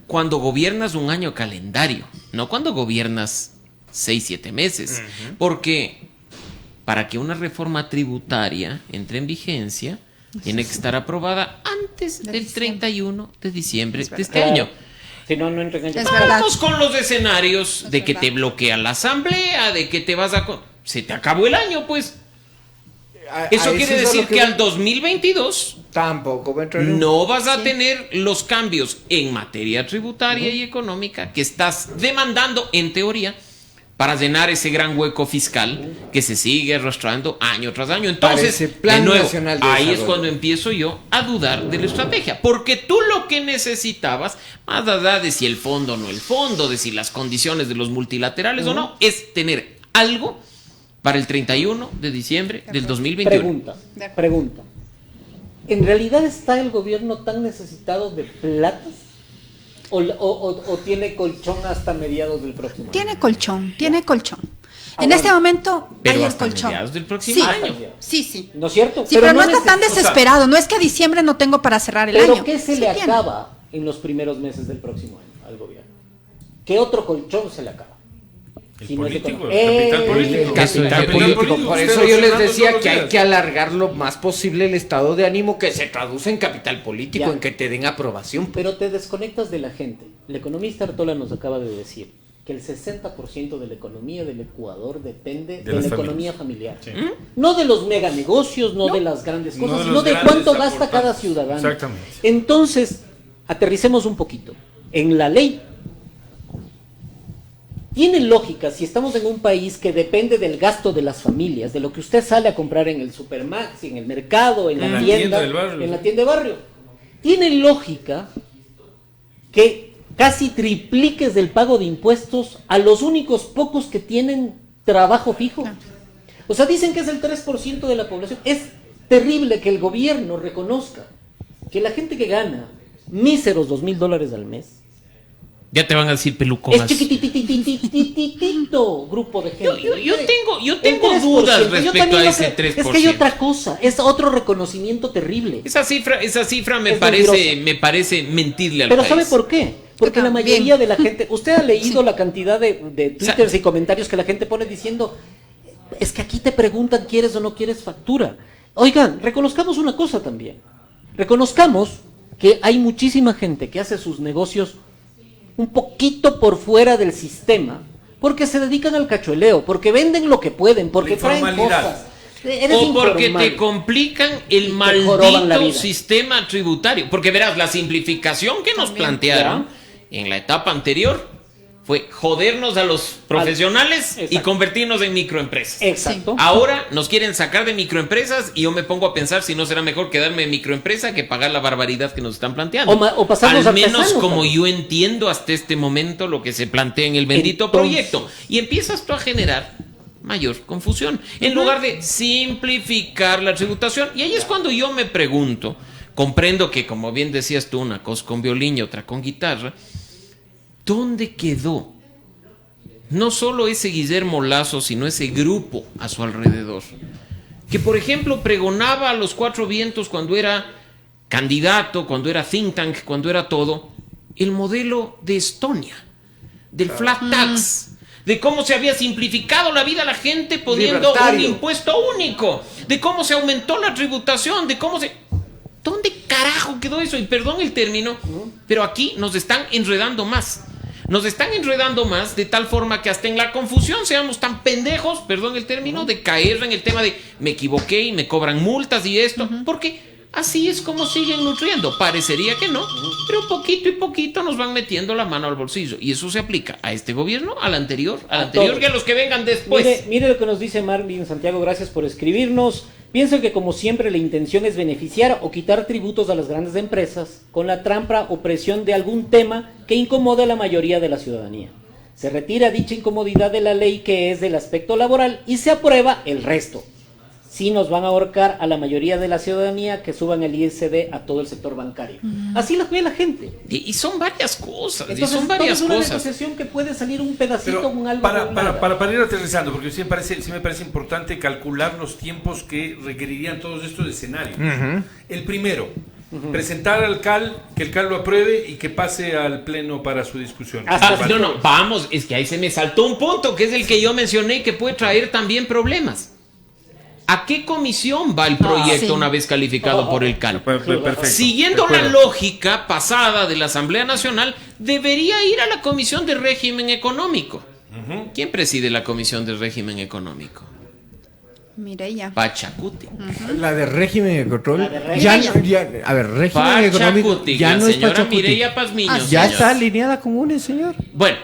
cuando gobiernas un año calendario, no cuando gobiernas 6-7 meses. Porque para que una reforma tributaria entre en vigencia, tiene que estar aprobada antes del 31 de diciembre de este año. Si no, no entra en el... Vamos con los escenarios de que te bloquea la asamblea, de que te vas a... Se te acabó el año, pues. Eso quiere decir que al 2022 tampoco va a entrar en... no vas a tener los cambios en materia tributaria y económica que estás demandando, en teoría, para llenar ese gran hueco fiscal que se sigue arrastrando año tras año. Entonces, Plan de nuevo, Nacional de ahí es Desarrollo. cuando empiezo yo a dudar de la estrategia. Porque tú lo que necesitabas, más allá de si el fondo o no el fondo, de si las condiciones de los multilaterales o no, es tener algo para el 31 de diciembre del 2021. Pregunta. ¿En realidad está el gobierno tan necesitado de plata? ¿O tiene colchón hasta mediados del próximo año? Tiene colchón. En este momento Pero hay el hasta colchón. mediados del próximo año. Sí. ¿No es cierto? Sí, pero no está tan desesperado. No es que a diciembre no tengo para cerrar el ¿Pero año. qué se Sí le tiene. acaba en los primeros meses del próximo año al gobierno? ¿Qué otro colchón se le acaba? El Si no es político, económico. el capital político. El capital Capital político. político. Por Usted eso lo yo les está decía dando que hay todos que alargar lo más posible el estado de ánimo que se traduce en capital político, Ya. en que te den aprobación. Pero te desconectas de la gente. El economista Artola nos acaba de decir que el 60% de la economía del Ecuador depende de la las economía familias. familiar. No de los meganegocios, no de las grandes No cosas, de sino los de grandes cuánto gasta aportantes. cada ciudadano. Exactamente. Entonces, aterricemos un poquito. En la ley, tiene lógica si estamos en un país que depende del gasto de las familias, de lo que usted sale a comprar en el Supermax, en el mercado, en la tienda del barrio. en la tienda de barrio. Tiene lógica que casi tripliques del pago de impuestos a los únicos pocos que tienen trabajo fijo. O sea, dicen que es el 3% de la población. Es terrible que el gobierno reconozca que la gente que gana míseros $2,000 al mes Ya te van a decir es peluconas. chiquititititititito grupo de gente. Yo tengo El 3%. dudas Yo respecto también a lo ese creo. 3%. Es que hay otra cosa, es otro reconocimiento terrible. Esa cifra me Es parece mentirle al Pero país. ¿sabe por qué? Porque la También. mayoría de la gente, usted ha leído la cantidad de twitters y comentarios que la gente pone diciendo, es que aquí te preguntan quieres o no quieres factura. Oigan, reconozcamos una cosa también. Reconozcamos que hay muchísima gente que hace sus negocios un poquito por fuera del sistema, porque se dedican al cachueleo, porque venden lo que pueden, porque La traen informalidad. cosas. Eres O porque informal. te complican el joroban la maldito vida. sistema tributario. Porque verás, la simplificación que nos plantearon en la etapa anterior fue jodernos a los profesionales y Exacto. convertirnos en microempresas. Exacto. Ahora nos quieren sacar de microempresas y yo me pongo a pensar si no será mejor quedarme en microempresa que pagar la barbaridad que nos están planteando. O pasarnos al menos artesanos como también. yo entiendo hasta este momento lo que se plantea en el bendito Entonces- proyecto. Y empiezas tú a generar mayor confusión en lugar de simplificar la tributación. Y ahí es cuando yo me pregunto, comprendo que como bien decías tú, una cosa con violín y otra con guitarra, ¿dónde quedó no solo ese Guillermo Lasso, sino ese grupo a su alrededor, que por ejemplo pregonaba a los cuatro vientos cuando era candidato, cuando era think tank, cuando era todo, el modelo de Estonia, del flat tax, de cómo se había simplificado la vida a la gente poniendo un impuesto único, de cómo se aumentó la tributación, de cómo se... ¿Dónde carajo quedó eso? Y perdón el término, pero aquí nos están enredando más. Nos están enredando más de tal forma que hasta en la confusión seamos tan pendejos, perdón el término, de caer en el tema de me equivoqué y me cobran multas y esto, porque así es como siguen nutriendo. Parecería que no, pero poquito y poquito nos van metiendo la mano al bolsillo. Y eso se aplica a este gobierno, al anterior y a los que vengan después. Mire lo que nos dice Marvin Santiago, gracias por escribirnos. Pienso que como siempre la intención es beneficiar o quitar tributos a las grandes empresas con la trampa o presión de algún tema que incomode a la mayoría de la ciudadanía. Se retira dicha incomodidad de la ley que es del aspecto laboral y se aprueba el resto. Sí nos van a ahorcar a la mayoría de la ciudadanía que suban el ISD a todo el sector bancario. Así lo ve la gente. Y son varias cosas. Entonces, y son varias es una cosas. negociación que puede salir un pedacito Pero con algo. para ir aterrizando, porque sí me parece importante calcular los tiempos que requerirían todos estos escenarios. El primero, presentar al CAL, que el CAL lo apruebe y que pase al Pleno para su discusión. Vamos, es que ahí se me saltó un punto, que es el que yo mencioné, que puede traer también problemas. ¿A qué comisión va el proyecto una vez calificado por el CAL? Perfecto. Siguiendo la lógica pasada de la Asamblea Nacional, debería ir a la Comisión de Régimen Económico. ¿Quién preside la Comisión de Régimen Económico? Mireya. Pachacuti. La de régimen de control. A ver, régimen económico. Ya no es Pachacuti. Mireya Pazmiño. Ya está alineada con UNE, señor. Bueno.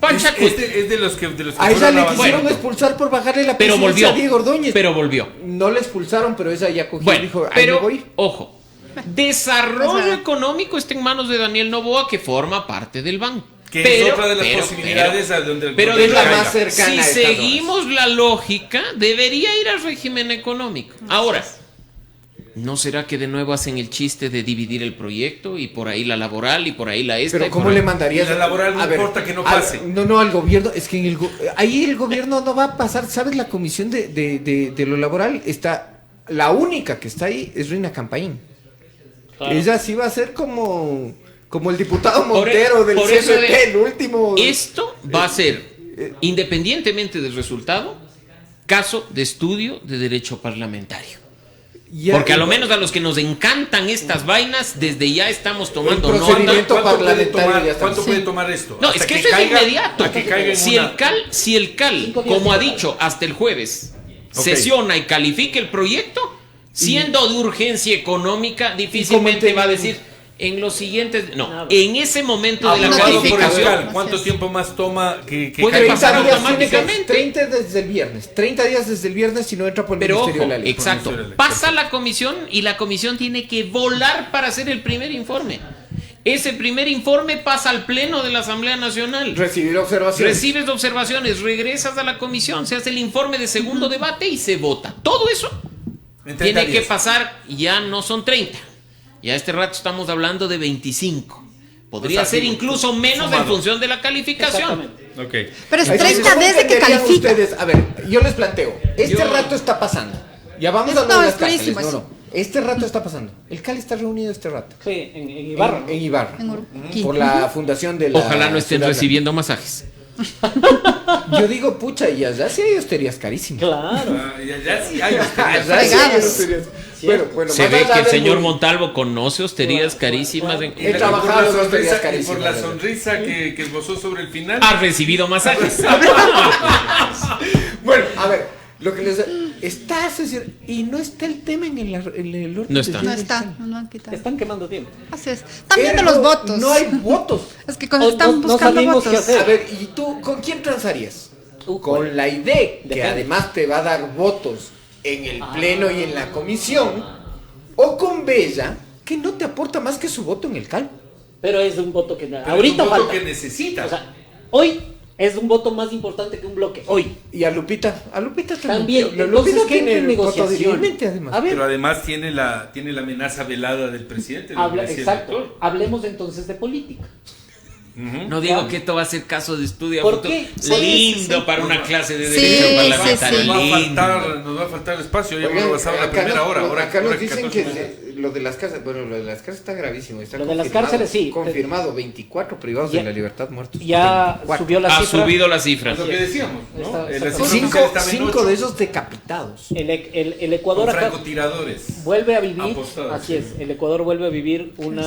Pachacuti. Es de los que a esa le fueron quisieron expulsar por bajarle la pero presidencia volvió, a Diego Ordóñez. Pero volvió. No le expulsaron, pero esa ya cogió y dijo, pero, me voy. ojo, desarrollo económico está en manos de Daniel Noboa, que forma parte del banco. Que es otra de las posibilidades a donde el pero es la más cercana. Si seguimos la lógica, debería ir al régimen económico. Ahora, ¿no será que de nuevo hacen el chiste de dividir el proyecto y por ahí la laboral y por ahí la esta? Pero ¿cómo le mandarías? La laboral no importa que no pase. No, al gobierno, es que ahí el gobierno no va a pasar. ¿Sabes? La comisión de lo laboral está, la única que está ahí es Reina Campaín. Claro. Ella sí va a ser como el diputado Montero del CFP, el último. Esto va a ser, independientemente del resultado, caso de estudio de derecho parlamentario. Porque a lo menos a los que nos encantan estas vainas, desde ya estamos tomando nota. ¿Cuánto puede tomar esto? No, es que eso es inmediato. Si el CAL, como ha dicho, hasta el jueves, sesiona y califique el proyecto, siendo de urgencia económica, difícilmente va a decir en los siguientes... No, en ese momento de la calificación... ¿Cuánto tiempo más toma que puede pasar automáticamente? 30 desde el viernes. 30 días desde el viernes si no entra por el Ministerio de la Ley. Exacto. Pasa la comisión y la comisión tiene que volar para hacer el primer informe. Ese primer informe pasa al Pleno de la Asamblea Nacional. Recibes observaciones, regresas a la comisión, se hace el informe de segundo debate y se vota. Todo eso tiene que pasar, ya no son 30. Ya a este rato estamos hablando de 25. Podría ser incluso menos en función de la calificación. Okay. Pero es 30 desde que califica. Ustedes, a ver, yo les planteo. Rato está pasando. Ya vamos a lo de las cárceles. Este rato está pasando. El CAL está reunido este rato. Sí, en Ibarra. En Ibarra. Por la fundación de la... Ojalá no estén recibiendo masajes. Yo digo, pucha, y allá sí hay hosterías carísimas. Claro. Ya sí hay hosterías. Bueno, se ve que el señor Montalvo conoce hosterías carísimas. He trabajado en hosterías carísimas. Por la sonrisa que esbozó sobre el final. Ha recibido masajes. Bueno, a ver, lo que les está, es decir, y no está el tema en el orden. No está. No han quitado. Están quemando tiempo. Así es. Están viendo los votos. No hay votos. Es que están buscando votos. Qué hacer. A ver, ¿y tú con quién transarías? Con la idea que además te va a dar votos en el pleno y en la comisión, o con Bella, que no te aporta más que su voto en el CAL. Pero es un voto que ahorita falta. Que necesitas. O sea, hoy es un voto más importante que un bloque. Hoy. Y a Lupita también. Lupita tiene el negociación. voto diariamente, además. Pero además tiene la amenaza velada del presidente. Exacto. Hablemos entonces de política. No digo que esto va a ser caso de estudio. ¿Por qué? Lindo Sí. para una clase de Sí, derecho sí, parlamentario. sí. Lindo. Nos va a faltar espacio. Ya Oigan, hemos pasado la acá primera hora. acá nos Ahora dicen 14 que minutos. lo de las cárceles, bueno, lo de las cárceles está gravísimo. Está Lo de las confirmado, cárceles, sí. Confirmado, 24 privados Ya- de la libertad muertos. Ya 24. subió la Ha cifra. subido la cifra. Lo que decíamos, ¿no? Está- La está- cifra Cinco, oficial estaba en cinco 8, de esos decapitados. El Ecuador con acá francotiradores. vuelve a vivir, Apostados. así es, el Ecuador vuelve a vivir un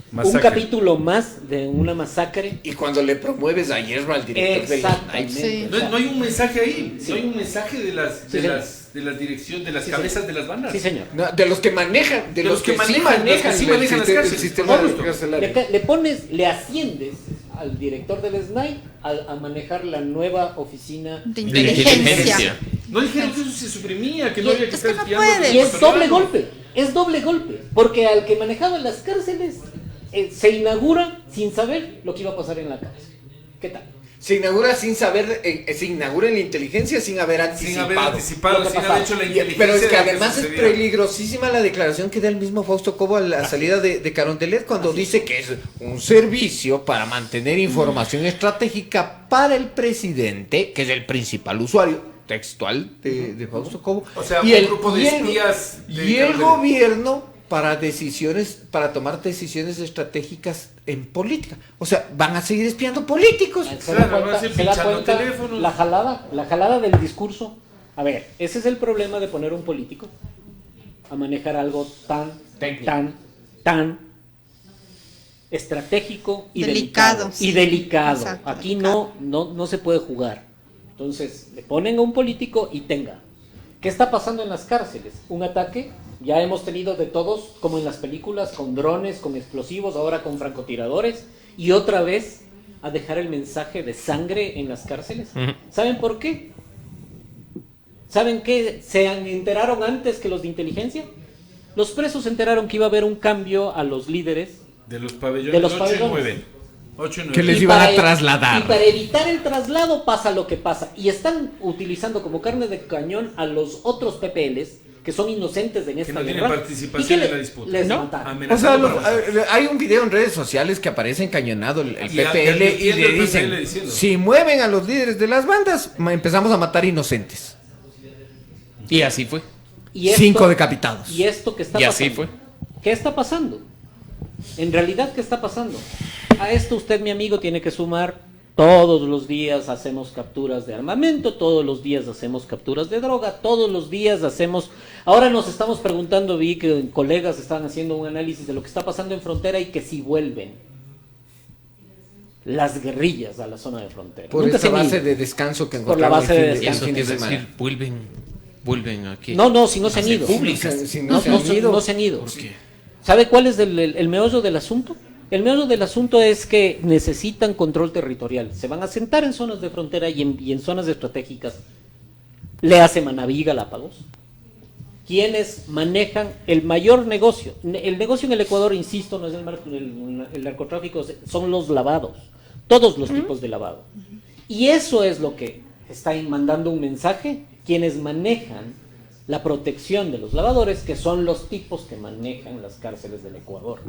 Masacre. capítulo más de una masacre. Y cuando le promueves a hierro al director del Exactamente. Sí. No hay un mensaje ahí. Sí. No hay un mensaje de las Sí, señor. direcciones, de las Sí, cabezas señor. de las bandas. Sí, señor. No, de los que manejan, de los que sí manejan, sí manejan las el cárceles. sistema Correcto. carcelario. Le asciendes al director del SNAI a manejar la nueva oficina. De De inteligencia. No dijeron que eso se suprimía, que Y no había es que que estar no espiando. puede. Y es doble golpe, porque al que manejaba las cárceles se inaugura sin saber lo que iba a pasar en la cárcel. ¿Qué tal? Se inaugura sin saber, se inaugura en la inteligencia sin haber Sin haber anticipado. anticipado, Lo que sin pasaba. haber hecho la Y- inteligencia. Pero es que de lo además es sucedía. peligrosísima la declaración que da el mismo Fausto Cobo a la salida de Carondelet cuando dice que es un servicio para mantener información estratégica para el presidente, que es el principal usuario textual de Fausto Cobo. O sea, y un grupo de y espías de y el Carondelet. gobierno para tomar decisiones estratégicas en política. O sea, van a seguir espiando políticos. Se Claro, da van a seguir se da pinchando cuenta teléfonos. la jalada del discurso. A ver, ese es el problema de poner un político a manejar algo tan estratégico y Delicado, y delicado. Exacto, Aquí delicado. no se puede jugar. Entonces, le ponen a un político y tenga. ¿Qué está pasando en las cárceles? Un ataque, ya hemos tenido de todos, como en las películas, con drones, con explosivos, ahora con francotiradores, y otra vez a dejar el mensaje de sangre en las cárceles. ¿Saben por qué? ¿Saben qué? ¿Se enteraron antes que los de inteligencia? Los presos se enteraron que iba a haber un cambio a los líderes. De los pabellones, De los 8 pabellones. y 9. 8 y 9. Que les Y iban a para- trasladar. Y para evitar el traslado pasa lo que pasa. Y están utilizando como carne de cañón a los otros PPLs que son inocentes en esta no tienen guerra. participación ¿Y qué en la disputa. Les No. mataron. Amenazando O sea, para matar. hay un video en redes sociales que aparece encañonado el Y PPL y advirtiendo le el dicen, PPL diciendo. si mueven a los líderes de las bandas, empezamos a matar inocentes. Y así fue. Y esto- 5 decapitados. ¿Y esto qué está Y pasando? así fue. ¿Qué está pasando? En realidad, ¿qué está pasando? A esto usted, mi amigo, tiene que sumar. Todos los días hacemos capturas de armamento, todos los días hacemos capturas de droga, todos los días hacemos... Ahora nos estamos preguntando, vi que colegas están haciendo un análisis de lo que está pasando en frontera y que si vuelven las guerrillas a la zona de frontera. Por Nunca esta se han base ido. de descanso que Por la encontramos base de el descanso. fin de Eso quiere semana. decir, vuelven aquí. No, si no se han ido. públicas. Si No se han ido. ¿Por qué? ¿Sabe cuál es el meollo del asunto? El meollo del asunto es que necesitan control territorial. Se van a sentar en zonas de frontera y en zonas estratégicas. Le hace Manaví, Galápagos. Quienes manejan el mayor negocio. El negocio en el Ecuador, insisto, no es el narcotráfico, son los lavados. Todos los tipos de lavado. Y eso es lo que está mandando un mensaje quienes manejan la protección de los lavadores, que son los tipos que manejan las cárceles del Ecuador.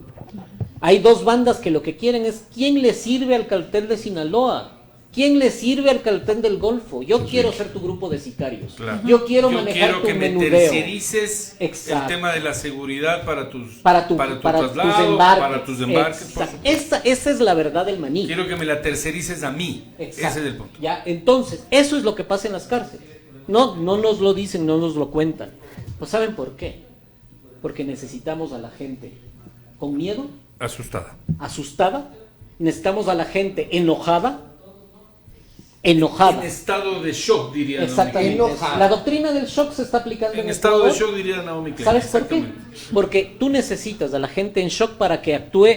Hay dos bandas que lo que quieren es quién le sirve al cartel de Sinaloa, quién le sirve al cartel del Golfo. Yo quiero ser tu grupo de sicarios. Claro. Yo quiero manejar quiero tu que me menudeo. tercerices Exacto. el tema de la seguridad para tu Para tus traslado, embarques. para tus embarques. por Exacto. supuesto. Esa es la verdad del maní. Quiero que me la tercerices a mí. Exacto. Ese es el punto. Ya, entonces, eso es lo que pasa en las cárceles. No nos lo dicen, no nos lo cuentan. Pues ¿saben por qué? Porque necesitamos a la gente con miedo, Asustada. asustada, necesitamos a la gente enojada. En estado de shock, diría Exactamente. Naomi La doctrina del shock se está aplicando Klein. en En estado de Ecuador. shock, diría Naomi Klein. ¿Sabes por qué? Exactamente. Porque tú necesitas a la gente en shock para que actúe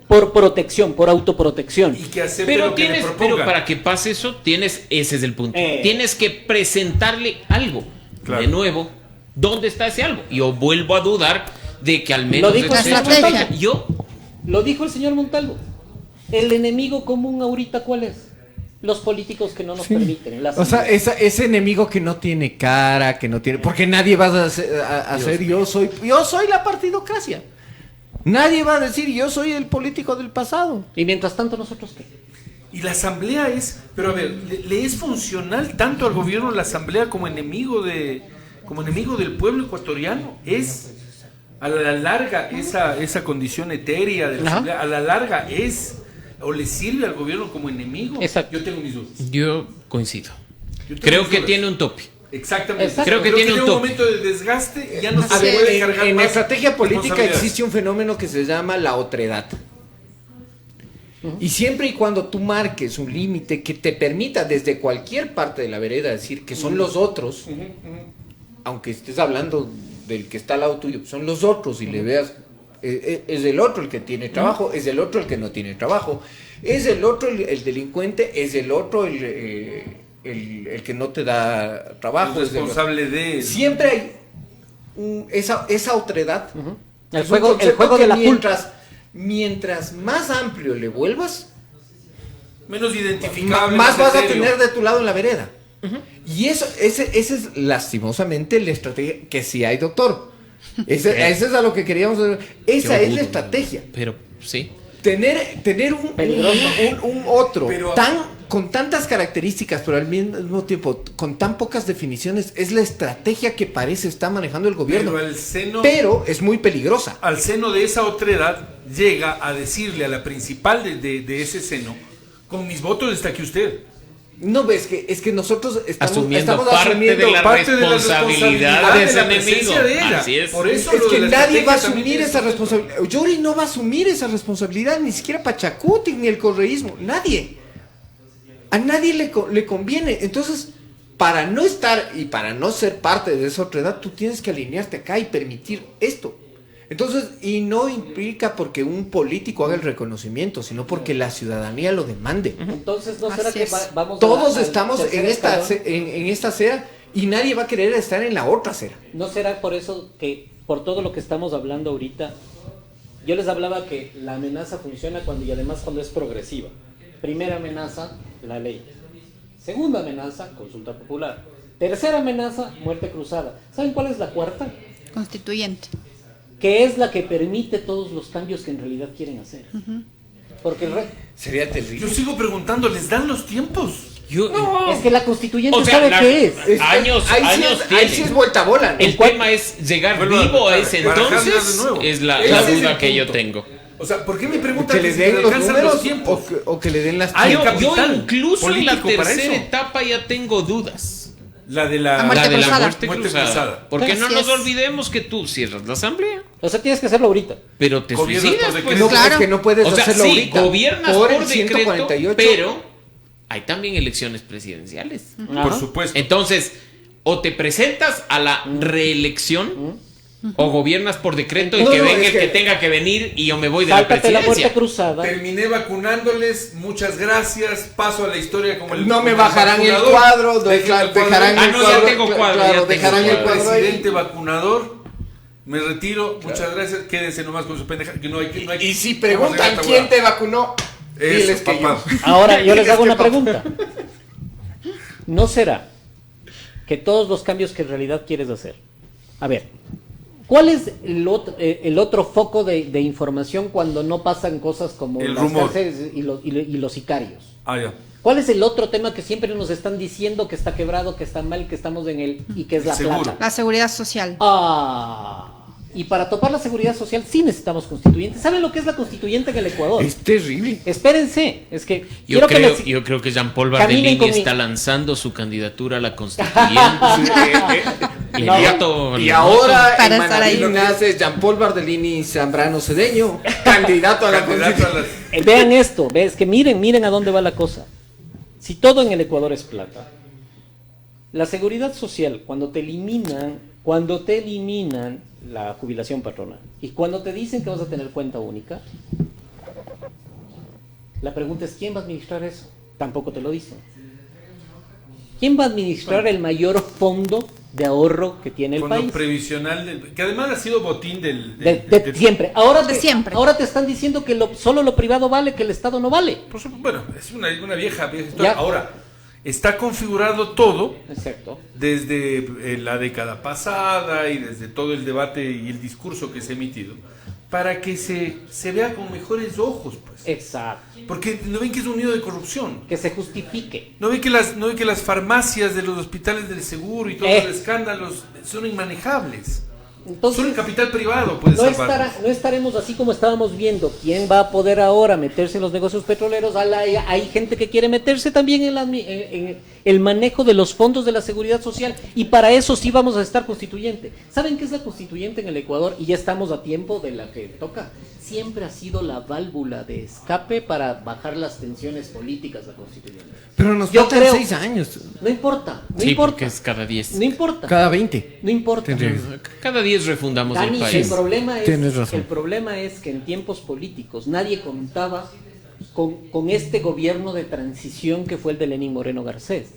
por protección, por autoprotección. Y que acepte Pero lo que le tienes, proponga. pero para que pase eso, ese es el punto. Eh. Tienes que presentarle algo. Claro. De nuevo, ¿dónde está ese algo? Yo vuelvo a dudar de que al menos Lo dijo eso la sea estrategia. importante. Yo Lo dijo el señor Montalvo. El enemigo común ahorita, ¿cuál es? Los políticos que no nos permiten. La O sea, asamblea. ese enemigo que no tiene cara, que no tiene... Porque nadie va a hacer yo soy la partidocracia. Nadie va a decir yo soy el político del pasado. Y mientras tanto, ¿nosotros qué? Y la asamblea es, pero a ver, ¿le es funcional tanto al gobierno la asamblea como enemigo del pueblo ecuatoriano? Es, a la larga, esa condición etérea de la asamblea, a la larga es, o le sirve al gobierno como enemigo. Exacto. Yo tengo mis dudas. Yo coincido. Yo tengo Creo mis que dudas. tiene un tope. Exactamente. Exacto. Creo que tiene un un tope. momento de desgaste y ya no se A ver, puede cargar en más estrategia política responsabilidades. existe un fenómeno que se llama la otredad. Y siempre y cuando tú marques un límite que te permita desde cualquier parte de la vereda decir que son los otros, aunque estés hablando del que está al lado tuyo, son los otros y le veas, es el otro el que tiene trabajo, es el otro el que no tiene trabajo, es el otro el delincuente, es el otro el que no te da trabajo. El responsable de... Siempre hay esa otredad. El Es un juego concepto de que la culpa. mientras más amplio le vuelvas, menos identificable. más vas a etéreo. tener de tu lado en la vereda. Y esa es lastimosamente la estrategia, que sí hay, doctor. Ese es a lo que queríamos. Esa Yo es la dudo, estrategia. Pero sí. Tener un otro Pero- con tantas características, pero al mismo tiempo con tan pocas definiciones, es la estrategia que parece está manejando el gobierno. Pero es muy peligrosa. Al seno de esa otredad llega a decirle a la principal de ese seno, con mis votos está aquí usted. No ves que es que nosotros estamos Parte asumiendo de la parte de la responsabilidad de de ese la enemigo. presencia de ella. Así es. Por eso es lo que de la nadie va a estrategia también asumir tiene esa su- responsabilidad. Yori no va a asumir esa responsabilidad, ni siquiera Pachacuti, ni el correísmo, nadie. A nadie le conviene. Entonces, para no estar y para no ser parte de esa otra edad, tú tienes que alinearte acá y permitir esto. Entonces, y no implica porque un político haga el reconocimiento, sino porque la ciudadanía lo demande. Entonces, ¿no será Así que es. vamos Todos al estamos tercer en esta, escalón? en esta acera y nadie va a querer estar en la otra acera. ¿No será por eso que, por todo lo que estamos hablando ahorita, yo les hablaba que la amenaza funciona cuando y además cuando es progresiva? Primera amenaza, la ley. Segunda amenaza, consulta popular. Tercera amenaza, muerte cruzada. ¿Saben cuál es la cuarta? Constituyente. Que es la que permite todos los cambios que en realidad quieren hacer. Porque Sería Yo terrible. sigo preguntando, ¿les dan los tiempos? es que la constituyente O sea, sabe qué es. años ahí tiene. sí es vuelta bola. ¿no? El tema es llegar Vuelvo a vivo a preguntar, ese barajarlas de entonces. nuevo. Es la Ese es duda el que yo punto. tengo. O sea, ¿por qué me preguntan Que les si den los alcanzan números los tiempos? o que le den las Hay Yo capital incluso en la político para tercera eso. etapa ya tengo dudas. La de la, Muerte La de la cruzada. muerte Muerte cruzada. cruzada. Porque Así no nos es. olvidemos que tú cierras la asamblea, O sea, tienes que hacerlo ahorita. pero te Gobiernas suicidas. por Pues. decreto. No, Claro. es que no puedes O sea, hacerlo sí, ahorita. gobiernas por por el decreto, 148. pero hay también elecciones presidenciales. Por Ajá. supuesto. Entonces, o te presentas a la reelección o gobiernas por decreto y No, que no, venga es el que que- tenga que venir y yo me voy de la Sáltate la muerte presidencia. cruzada. Terminé vacunándoles, muchas gracias, paso a la historia como el No me como el bajarán el vacunador. cuadro, Dejarán dejarán Ah, el no, ya cuadro. tengo cuadro, claro, ya tengo dejarán el cuadro. cuadro ahí. Presidente vacunador, me retiro, muchas gracias, quédense nomás con su pendeja, que no hay que... No hay Y si vamos a preguntan llegar a quién esta te vacunó, Eso, diles que papá. yo. Ahora, yo les Diles hago que una papá. pregunta. ¿No será que todos los cambios que en realidad quieres hacer? A ver, ¿cuál es el otro foco de información cuando no pasan cosas como El las rumor. cárceles y los sicarios? Ah, ya. ¿Cuál es el otro tema que siempre nos están diciendo que está quebrado, que está mal, que estamos en él y que es la Seguro. plata? La seguridad social. Y para topar la seguridad social sí necesitamos constituyentes. ¿Saben lo que es la constituyente en el Ecuador? Es terrible. Espérense, es que Yo quiero que creo, me- yo creo que Jean-Paul caminen Bardellini conmigo. está lanzando su candidatura a la constituyente. Le No. voto, Y le ahora Para en estar ahí. Manaví nace Jean-Paul Bardellini Zambrano Cedeño, candidato a la Candidato a constitución. las- Vean esto, ves que miren a dónde va la cosa. Si todo en el Ecuador es plata, la seguridad social, cuando te eliminan la jubilación patronal y cuando te dicen que vas a tener cuenta única, la pregunta es ¿quién va a administrar eso? Tampoco te lo dicen. ¿Quién va a administrar el mayor fondo de ahorro que tiene el Fondo país? previsional, que además ha sido botín del... De siempre. Ahora De te, siempre. ahora te están diciendo que solo lo privado vale, que el Estado no vale. Por supuesto, bueno, es una vieja historia. Ya. Ahora, está configurado todo Exacto. desde la década pasada y desde todo el debate y el discurso que se ha emitido para que se vea con mejores ojos, pues. Exacto. Porque no ven que es un nido de corrupción. Que se justifique. No ven que las farmacias de los hospitales del seguro y todos los escándalos son inmanejables. Entonces, Solo el capital privado puede salvarlos. no estaremos así como estábamos viendo. ¿Quién va a poder ahora meterse en los negocios petroleros? Hay gente que quiere meterse también en el manejo de los fondos de la seguridad social. Y para eso sí vamos a estar constituyente. ¿Saben qué es la constituyente en el Ecuador? Y ya estamos a tiempo de la que toca. Siempre ha sido la válvula de escape para bajar las tensiones políticas, la constituyente. Pero nos Yo faltan creo- 6 años. No importa, no Sí, importa. porque es cada 10. No importa. Cada 20. No importa. Cada 10 refundamos Dani, el el país. Tienes razón. problema es que en tiempos políticos nadie contaba con este gobierno de transición que fue el de Lenín Moreno Garcés.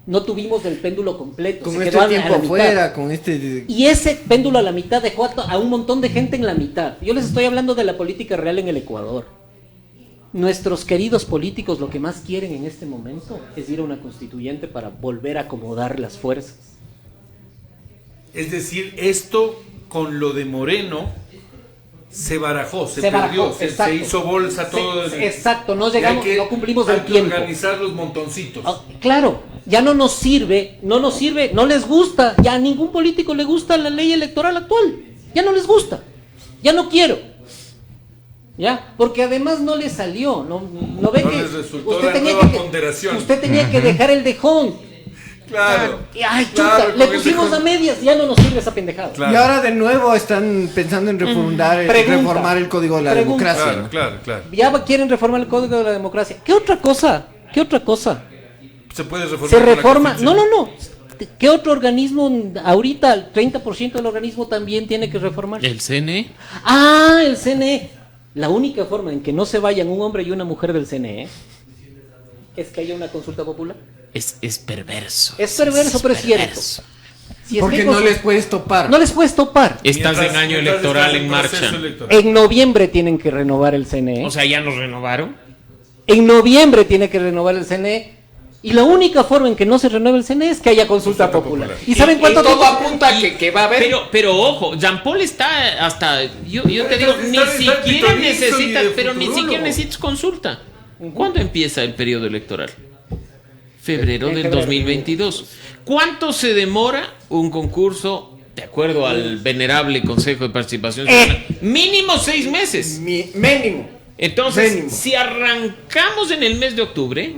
No tuvimos el péndulo completo. Con se este quedó a la tiempo mitad. afuera, con este... Y ese péndulo a la mitad dejó a un montón de gente en la mitad. Yo les estoy hablando de la política real en el Ecuador. Nuestros queridos políticos lo que más quieren en este momento es ir a una constituyente para volver a acomodar las fuerzas. Es decir, esto con lo de Moreno se barajó, se barajó, perdió, se exacto. hizo bolsa todo. Exacto, no Y hay llegamos, que- no cumplimos hay el que tiempo. organizar los montoncitos. Claro, ya no nos sirve, no les gusta, ya a ningún político le gusta la ley electoral actual, ya no les gusta, ya no quiero, ya, porque además no le salió, no ve No que les resultó la nueva ponderación. usted tenía que dejar el dejón, Claro. ay claro, chuta, le con el pusimos dejón. a medias, ya no nos sirve esa pendejada. Claro. Y ahora de nuevo están pensando en Pregunta. reformar el Código de la Pregunta. Democracia. Claro, ¿no? claro. Ya quieren reformar el Código de la Democracia. ¿Qué otra cosa? Se puede reformar. Se con la reforma, Constitución. no. ¿Qué otro organismo ahorita, el 30% del organismo también tiene que reformarse? El CNE. Ah, el CNE. La única forma en que no se vayan un hombre y una mujer del CNE es que haya una consulta popular. Es perverso. Es perverso, pero es cierto. perverso. Si es Porque que no consul- les puedes topar. no les puedes topar. Estás Mientras- en año mientras electoral estás en proceso marcha. electoral. En noviembre tienen que renovar el CNE. O sea, ya nos renovaron. En noviembre tiene que renovar el CNE. Y la única forma en que no se renueve el CNE es que haya consulta popular. ¿Y saben cuánto todo tiempo? apunta que va a haber... Pero ojo, Jean Paul está hasta. Yo te digo, Está- ni está siquiera pitonizo y necesitas, de pero ni futurólogo. siquiera necesitas consulta. ¿Cuándo empieza el periodo electoral? Febrero En del febrero. 2022. ¿Cuánto se demora un concurso, de acuerdo al venerable Consejo de Participación Ciudadana? Mínimo 6 meses. Mínimo. Entonces, Mínimo. si arrancamos en el mes de octubre,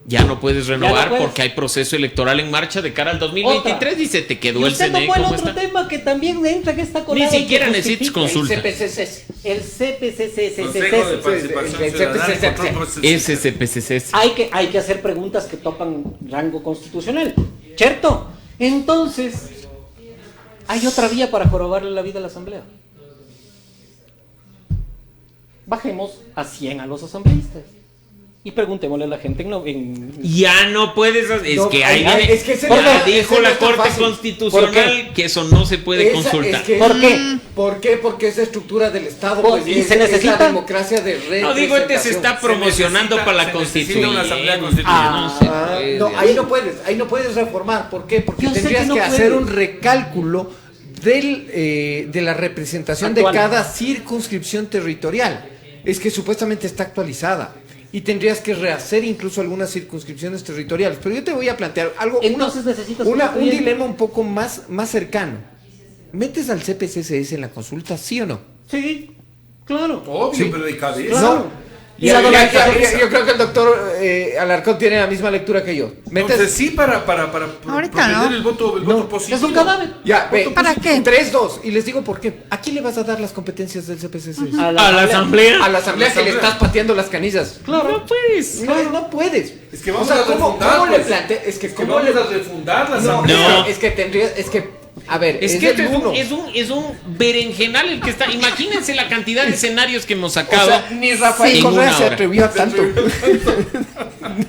ya no puedes renovar puedes. porque hay proceso electoral en marcha de cara al 2023 Otra. y se te quedó Y el usted CNE tocó el como otro está. tema que también entra en esta colada. Ni y siquiera que necesitas justifica. consulta. El CPCC. Consejo de Participación Ciudadana y Control Procesal. SCPCC. Hay que hacer preguntas que topan rango constitucional. ¿Cierto? Entonces, hay otra vía para jorobarle la vida a la Asamblea. Bajemos a 100 a los asambleístas. Y preguntémosle a la gente Ya no puedes hacer, es No, que ahí ay, viene, es que ese ya no- dijo ese no la es tan Corte fácil. Constitucional que eso no se puede Esa- consultar. es que- ¿Por qué? ¿Por qué? Porque es la estructura del Estado. Pues, Pues, ¿y es, se es necesita? la democracia de No digo, este se está representación. promocionando para la se necesita una asamblea Constituyente. constituyente. No se Ah, puede. no, ahí no puedes reformar. ¿Por qué? Porque Yo sé tendrías que no que hacer puedes. un recálculo de la representación Actual. de cada circunscripción territorial. Es que supuestamente está actualizada. Y tendrías que rehacer incluso algunas circunscripciones territoriales. Pero yo te voy a plantear algo, Entonces necesitas un constituyente. dilema un poco más cercano. ¿Metes al CPCCS en la consulta, sí o no? Sí, claro. Obvio, Sí. pero de cabeza. Claro. Y Ya, yo creo que el doctor Alarcón tiene la misma lectura que yo. Entonces sí para Ahorita proteger no. el voto No, positivo. Es un cadáver. Ya, ve, ¿Para qué? 3-2. Y les digo por qué. ¿A quién le vas a dar las competencias del CPCC? A la asamblea. A la asamblea que le estás pateando las canillas. Claro. No puedes. No puedes. Es que vamos O sea, a ¿cómo refundar, le pues. planteas? Es que ¿cómo vamos le a refundar la No, asamblea. es que tendría, es que a ver, Es que el uno. es un berenjenal el que está. Imagínense la cantidad de escenarios que hemos sacado. O sea, ni Rafael en Correa una se hora. atrevió a tanto.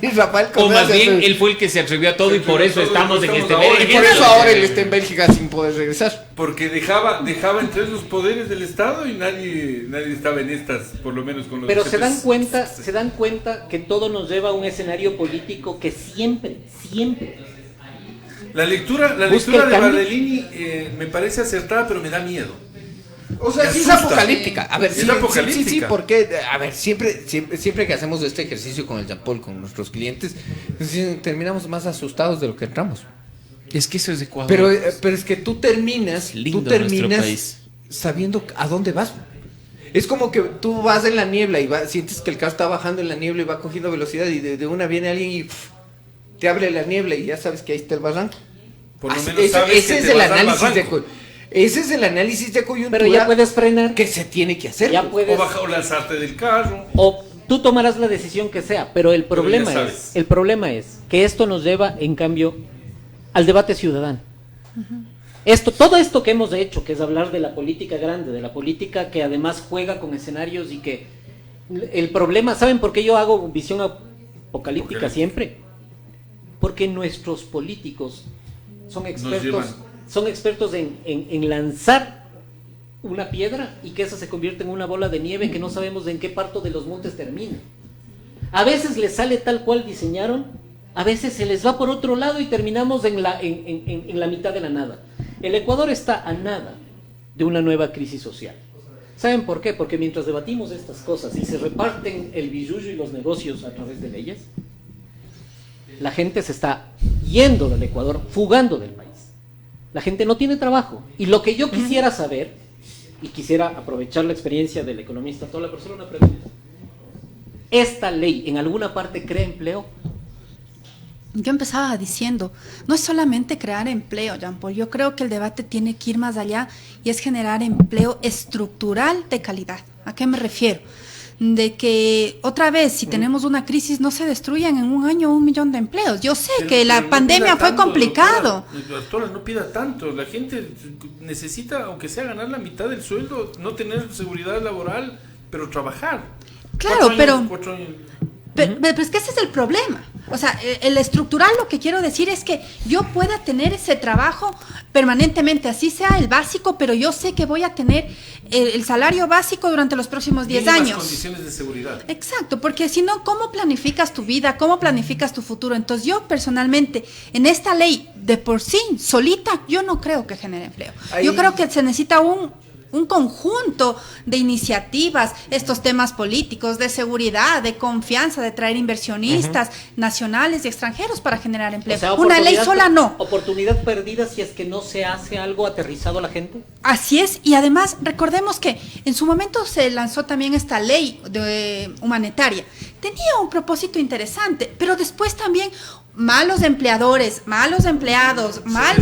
Ni Rafael Correa O más se bien, atrevió. él fue el que se atrevió a todo y por eso estamos en este ahora. Y por berenjenal. eso ahora él está en Bélgica sin poder regresar. Porque dejaba entre los poderes del Estado y nadie estaba en estas, por lo menos con los Pero jefes. se dan cuenta que todo nos lleva a un escenario político que siempre La lectura Busca de el cambio. Bardellini me parece acertada, pero me da miedo. O sea, Me sí es asusta. apocalíptica. A ver, Es sí, apocalíptica. sí, porque, a ver, siempre que hacemos este ejercicio con el Jean Paul, con nuestros clientes, sí, terminamos más asustados de lo que entramos. Es que eso es Ecuador. Pero es que tú terminas Lindo nuestro país. sabiendo a dónde vas. Es como que tú vas en la niebla y sientes que el carro está bajando en la niebla y va cogiendo velocidad y de una viene alguien y te abre la niebla y ya sabes que ahí está el barranco. Por lo Así- menos sabes ese que es te el vas al análisis de barranco. ese es el análisis de coyuntura. Pero ya puedes frenar, que se tiene que hacer. ya puedes, O lanzarte del carro. o tú tomarás la decisión que sea, pero el problema ya es, sabes. el problema es que esto nos lleva, en cambio, al debate ciudadano. Todo esto que hemos hecho, que es hablar de la política grande, de la política que además juega con escenarios y que el problema, ¿saben por qué yo hago visión apocalíptica siempre? Porque nuestros políticos son llevan. expertos en lanzar una piedra y que esa se convierte en una bola de nieve que no sabemos en qué parte de los montes termina. A veces les sale tal cual diseñaron, a veces se les va por otro lado y terminamos en la mitad de la nada. El Ecuador está a nada de una nueva crisis social. ¿Saben por qué? Porque mientras debatimos estas cosas y se reparten el billullo y los negocios a través de leyes, la gente se está yendo del Ecuador, fugando del país. La gente no tiene trabajo. Y lo que yo quisiera saber, y quisiera aprovechar la experiencia del economista, toda la persona una pregunta. ¿Esta ley en alguna parte crea empleo? Yo empezaba diciendo, no es solamente crear empleo, Jean Paul, yo creo que el debate tiene que ir más allá y es generar empleo estructural de calidad. ¿A qué me refiero? De que otra vez, si tenemos una crisis, no se destruyan en un año 1 millón de empleos. Yo sé que la no pandemia pida fue tanto, complicado. Doctora, no pida tanto. La gente necesita, aunque sea ganar la mitad del sueldo, no tener seguridad laboral, pero trabajar. Claro, 4 años. Pero es que ese es el problema. O sea, el estructural, lo que quiero decir es que yo pueda tener ese trabajo permanentemente, así sea el básico, pero yo sé que voy a tener el salario básico durante los próximos 10 Mínimas años. condiciones de seguridad. Exacto, porque si no, ¿cómo planificas tu vida? ¿Cómo planificas tu futuro? Entonces yo personalmente, en esta ley de por sí, solita, yo no creo que genere empleo. Yo creo que se necesita un conjunto de iniciativas, estos temas políticos, de seguridad, de confianza, de traer inversionistas nacionales y extranjeros para generar empleo. O sea, Una ley oportunidad- sola no. Oportunidad perdida si es que no se hace algo aterrizado a la gente. Así es, y además recordemos que en su momento se lanzó también esta ley humanitaria. Tenía un propósito interesante, pero después también malos empleadores, malos empleados, mal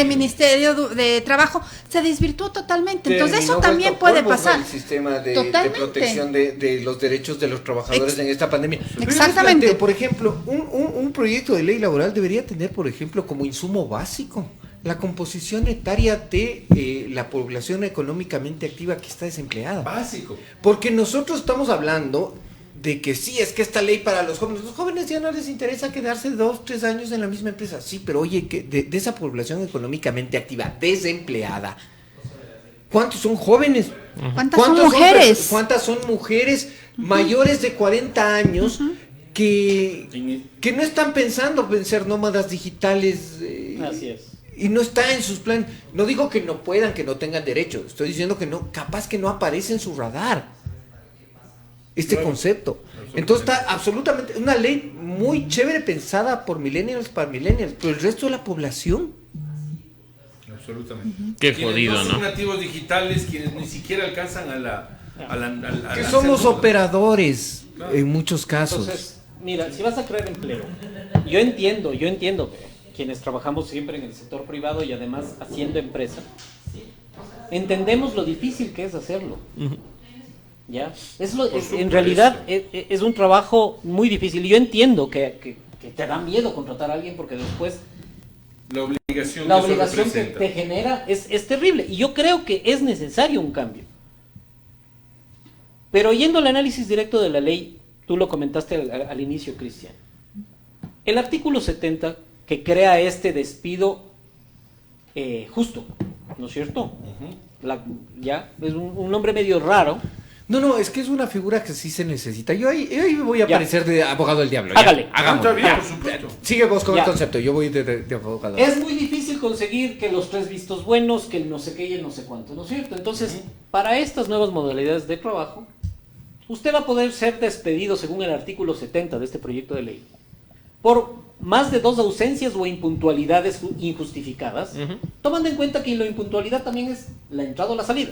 ministerio de trabajo, se desvirtuó totalmente. Entonces eso también puede pasar. El sistema de Totalmente. protección de los derechos de los trabajadores en esta pandemia. Pero yo les Exactamente. planteo, por ejemplo, un proyecto de ley laboral debería tener, por ejemplo, como insumo básico la composición etaria de la población económicamente activa que está desempleada. Básico. Porque nosotros estamos hablando de que sí, es que esta ley para los jóvenes ya no les interesa quedarse 2, 3 años en la misma empresa. Sí, pero oye, que de esa población económicamente activa, desempleada, ¿cuántos son jóvenes? ¿Cuántas son mujeres? ¿Cuántas son mujeres mayores de 40 años que no están pensando en ser nómadas digitales? Así es. Y no está en sus planes. No digo que no puedan, que no tengan derecho. Estoy diciendo que no, capaz que no aparece en su radar este concepto. Entonces está absolutamente una ley muy chévere pensada por millennials para millennials, pero el resto de la población. Absolutamente. Qué Quienes jodido, no son ¿no? nativos digitales, quienes ni siquiera alcanzan a la Que somos operadores Claro. en muchos casos. Entonces, mira, si vas a crear empleo, yo entiendo que quienes trabajamos siempre en el sector privado y además haciendo empresa, entendemos lo difícil que es hacerlo. ¿Ya? En realidad es un trabajo muy difícil. Yo entiendo que te da miedo contratar a alguien porque después la obligación, la que eso obligación que representa. te genera es terrible. Y yo creo que es necesario un cambio. Pero yendo al análisis directo de la ley, tú lo comentaste al inicio, Cristian. El artículo 70 que crea este despido justo, ¿no es cierto? Ya es un nombre medio raro. No, es que es una figura que sí se necesita. Yo ahí voy a Ya. parecer de abogado del diablo. ya. Hágale. Hagámoslo. Está bien, Ya. por supuesto. Sigue vos con Ya. el concepto, yo voy de abogado. Es muy difícil conseguir que los 3 vistos buenos, que el no sé qué y el no sé cuánto, ¿no es cierto? Entonces, para estas nuevas modalidades de trabajo, usted va a poder ser despedido según el artículo 70 de este proyecto de ley por más de 2 ausencias o impuntualidades injustificadas, tomando en cuenta que la impuntualidad también es la entrada o la salida.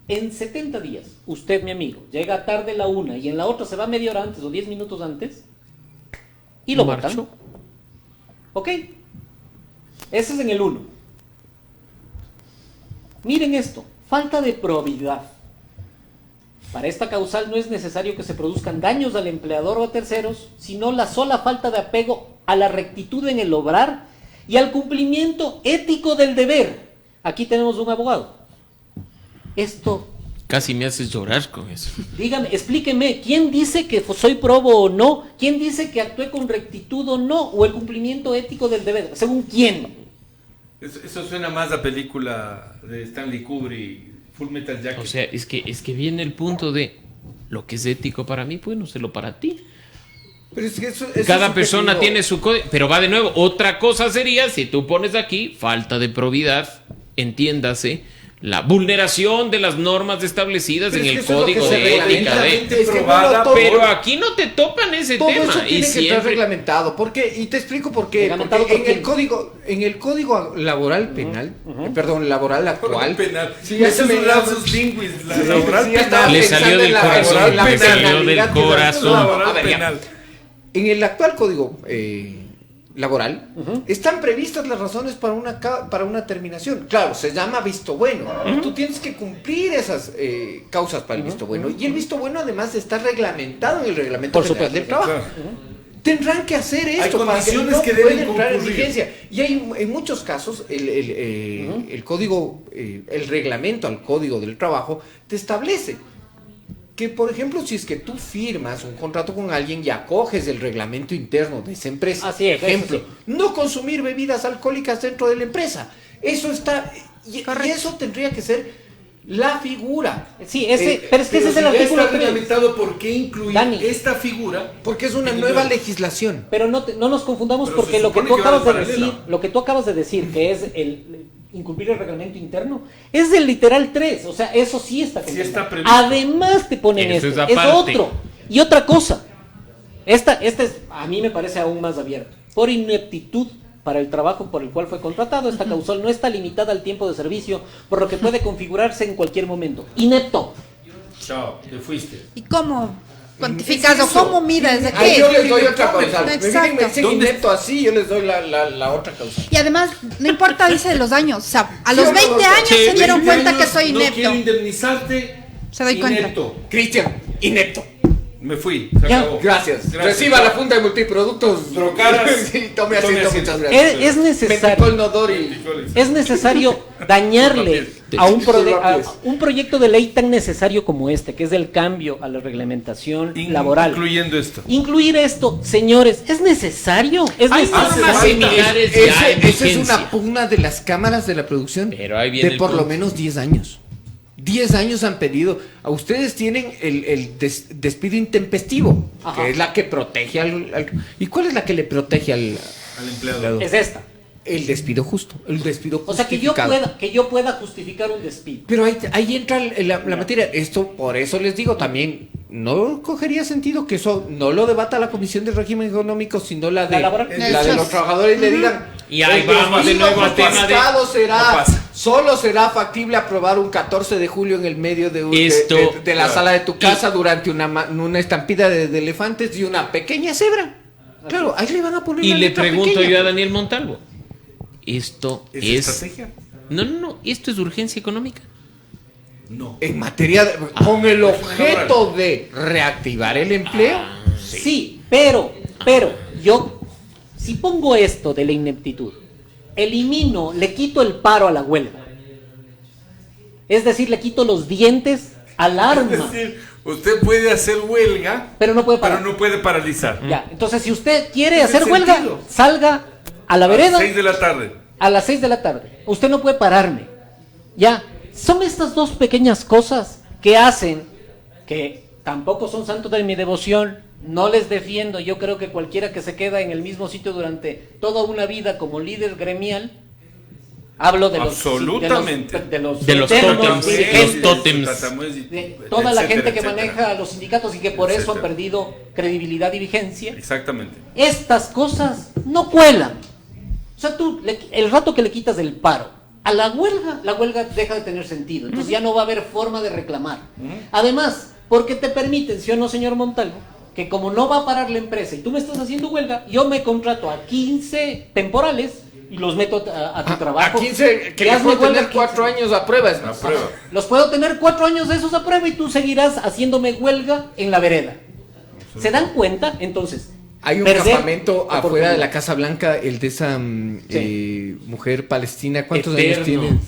En 70 días, usted, mi amigo, llega tarde la una y en la otra se va media hora antes o 10 minutos antes y lo Marcho. matan. ¿Ok? Ese es en el 1. Miren esto, falta de probidad. Para esta causal no es necesario que se produzcan daños al empleador o a terceros, sino la sola falta de apego a la rectitud en el obrar y al cumplimiento ético del deber. Aquí tenemos un abogado. Esto, Casi me haces llorar con eso. dígame, explíqueme, ¿quién dice que soy probo o no? ¿Quién dice que actué con rectitud o no? ¿O el cumplimiento ético del deber? ¿Según quién? Eso suena más a película de Stanley Kubrick, Full Metal Jacket. O sea, es que viene el punto de lo que es ético para mí, pues no sé lo para ti. Pero es que eso Cada es persona subjetivo. tiene su código, pero va de nuevo. Otra cosa sería si tú pones aquí falta de probidad, entiéndase, la vulneración de las normas establecidas Pero en es que el eso es lo código que se de ética. reglamenta. De... Es que probada, todo- Pero aquí no te topan ese todo tema. eso Y tiene que estar siempre... reglamentado. ¿Por qué? Y te explico por qué. ¿Reglamentado Porque por en el código laboral penal, perdón, laboral actual. Penal. Sí, ya Eso se es me un da- lapsus linguis. La Sí, laboral sí, ya estaba penal. Le pensando salió en del la- corazón, en la le salió penalidad del que da- corazón. Laboral A ver, ya. penal. En el actual código laboral están previstas las razones para una terminación. Claro, se llama visto bueno. Tú tienes que cumplir esas causas para el visto bueno. Y el visto bueno además está reglamentado en el reglamento Por general supuesto, del trabajo. Claro. Tendrán que hacer esto para que condiciones no que puede deben entrar en concurrir. vigencia. Y hay en muchos casos el código, el reglamento al código del trabajo te establece que, por ejemplo, si es que tú firmas un contrato con alguien y acoges el reglamento interno de esa empresa, Así es, eso ejemplo, sí. no consumir bebidas alcohólicas dentro de la empresa, eso está, y eso tendría que ser la figura. Sí, pero es que ese es el si ya artículo está 3. reglamentado, ¿por qué incluir Dani. esta figura? Porque es una en nueva el- legislación. Pero no nos confundamos Pero porque se lo que supone tú que va acabas de en paralelo. decir, lo que tú acabas de decir, que es el incumplir el reglamento interno, es del literal 3, o sea, eso sí está Sí contemplado. está previsto. Además te ponen Eso esto, es es aparte. otro. Y otra cosa, esta es, a mí me parece aún más abierto. Por ineptitud para el trabajo por el cual fue contratado, esta causal no está limitada al tiempo de servicio, por lo que puede configurarse en cualquier momento. Inepto. Chao, te fuiste. ¿Y cómo cuantificas ¿Qué es o eso? cómo mides? ¿De Ahí qué? yo les doy otra causal. Exacto. Me dicen ¿Dónde- inepto así, yo les doy la otra causal. Y además, no importa, dice los años. O sea, a Sí, los o no, 20 no, años sí, se dieron 20 cuenta que años, soy No inepto. quiero indemnizarte. Se doy cuenta. Inepto. Cristian, inepto. Me fui. Se Ya. acabó. Gracias. Reciba la funda de multiproductos. Trocaras. Sí, tome asiento, Tome muchas asiento. gracias. Es necesario. Mentecol, Nodori. Es necesario dañarle a un proyecto de ley tan necesario como este, que es el cambio a la reglamentación laboral. Incluyendo esto. Incluir esto, señores, es necesario. Es Hay necesario. normas falta. similares ya en Esa es vigencia. una pugna de las cámaras de la producción Pero ahí viene de el por lo punto. menos 10 años. 10 años han pedido. A ustedes tienen el despido intempestivo, Ajá. que es la que protege al... ¿Y cuál es la que le protege al Al empleado. Es esta. El despido justo, el despido O sea, que yo justificado. pueda justificar un despido. Pero ahí entra la materia. Esto, por eso les digo también, no cogería sentido que eso no lo debata la Comisión de Régimen Económico, sino la de, La laboral. la de los trabajadores, le digan. Y ahí el vamos de despido nuevo al tema de- justificado No será, pasa. solo será factible aprobar un 14 de julio en el medio de, Esto- de la sala de tu casa durante una estampida de elefantes y una pequeña cebra. Claro, ahí le van a poner Y la le letra pregunto pequeña. yo a Daniel Montalvo, ¿esto ¿Es es... estrategia? No, ¿esto es urgencia económica? No. En materia con el objeto de reactivar el empleo. Sí, pero, yo, si pongo esto de la ineptitud, le quito el paro a la huelga. Es decir, le quito los dientes al Es arma, decir, usted puede hacer huelga, pero no puede parar. pero no puede paralizar. Ya, entonces si usted quiere Ese es hacer el huelga, sentido. salga a la A vereda las 6 de la tarde. a las 6 de la tarde. Usted no puede pararme. Ya, son estas dos pequeñas cosas que hacen que tampoco son santos de mi devoción, no les defiendo. Yo creo que cualquiera que se queda en el mismo sitio durante toda una vida como líder gremial, hablo de absolutamente de los tótems, dirigentes, los tótems, de toda la gente que etcétera, maneja los sindicatos y que por eso han etcétera. perdido credibilidad y vigencia. Exactamente. Estas cosas no cuelan. O sea, tú, el rato que le quitas el paro a la huelga deja de tener sentido. Entonces ya no va a haber forma de reclamar. Además, porque te permiten, ¿sí o no, señor Montalvo? Que como no va a parar la empresa y tú me estás haciendo huelga, yo me contrato a 15 temporales y los meto a tu trabajo. A 15 que Y les hazme puedo tener huelga 4 años a prueba. Es A más. prueba. Los puedo tener 4 años de esos a prueba y tú seguirás haciéndome huelga en la vereda. ¿Se dan cuenta? Entonces, Hay un perder campamento afuera de la oportunidad. Casa Blanca, el de esa mujer palestina. ¿Cuántos Eterno. años tiene?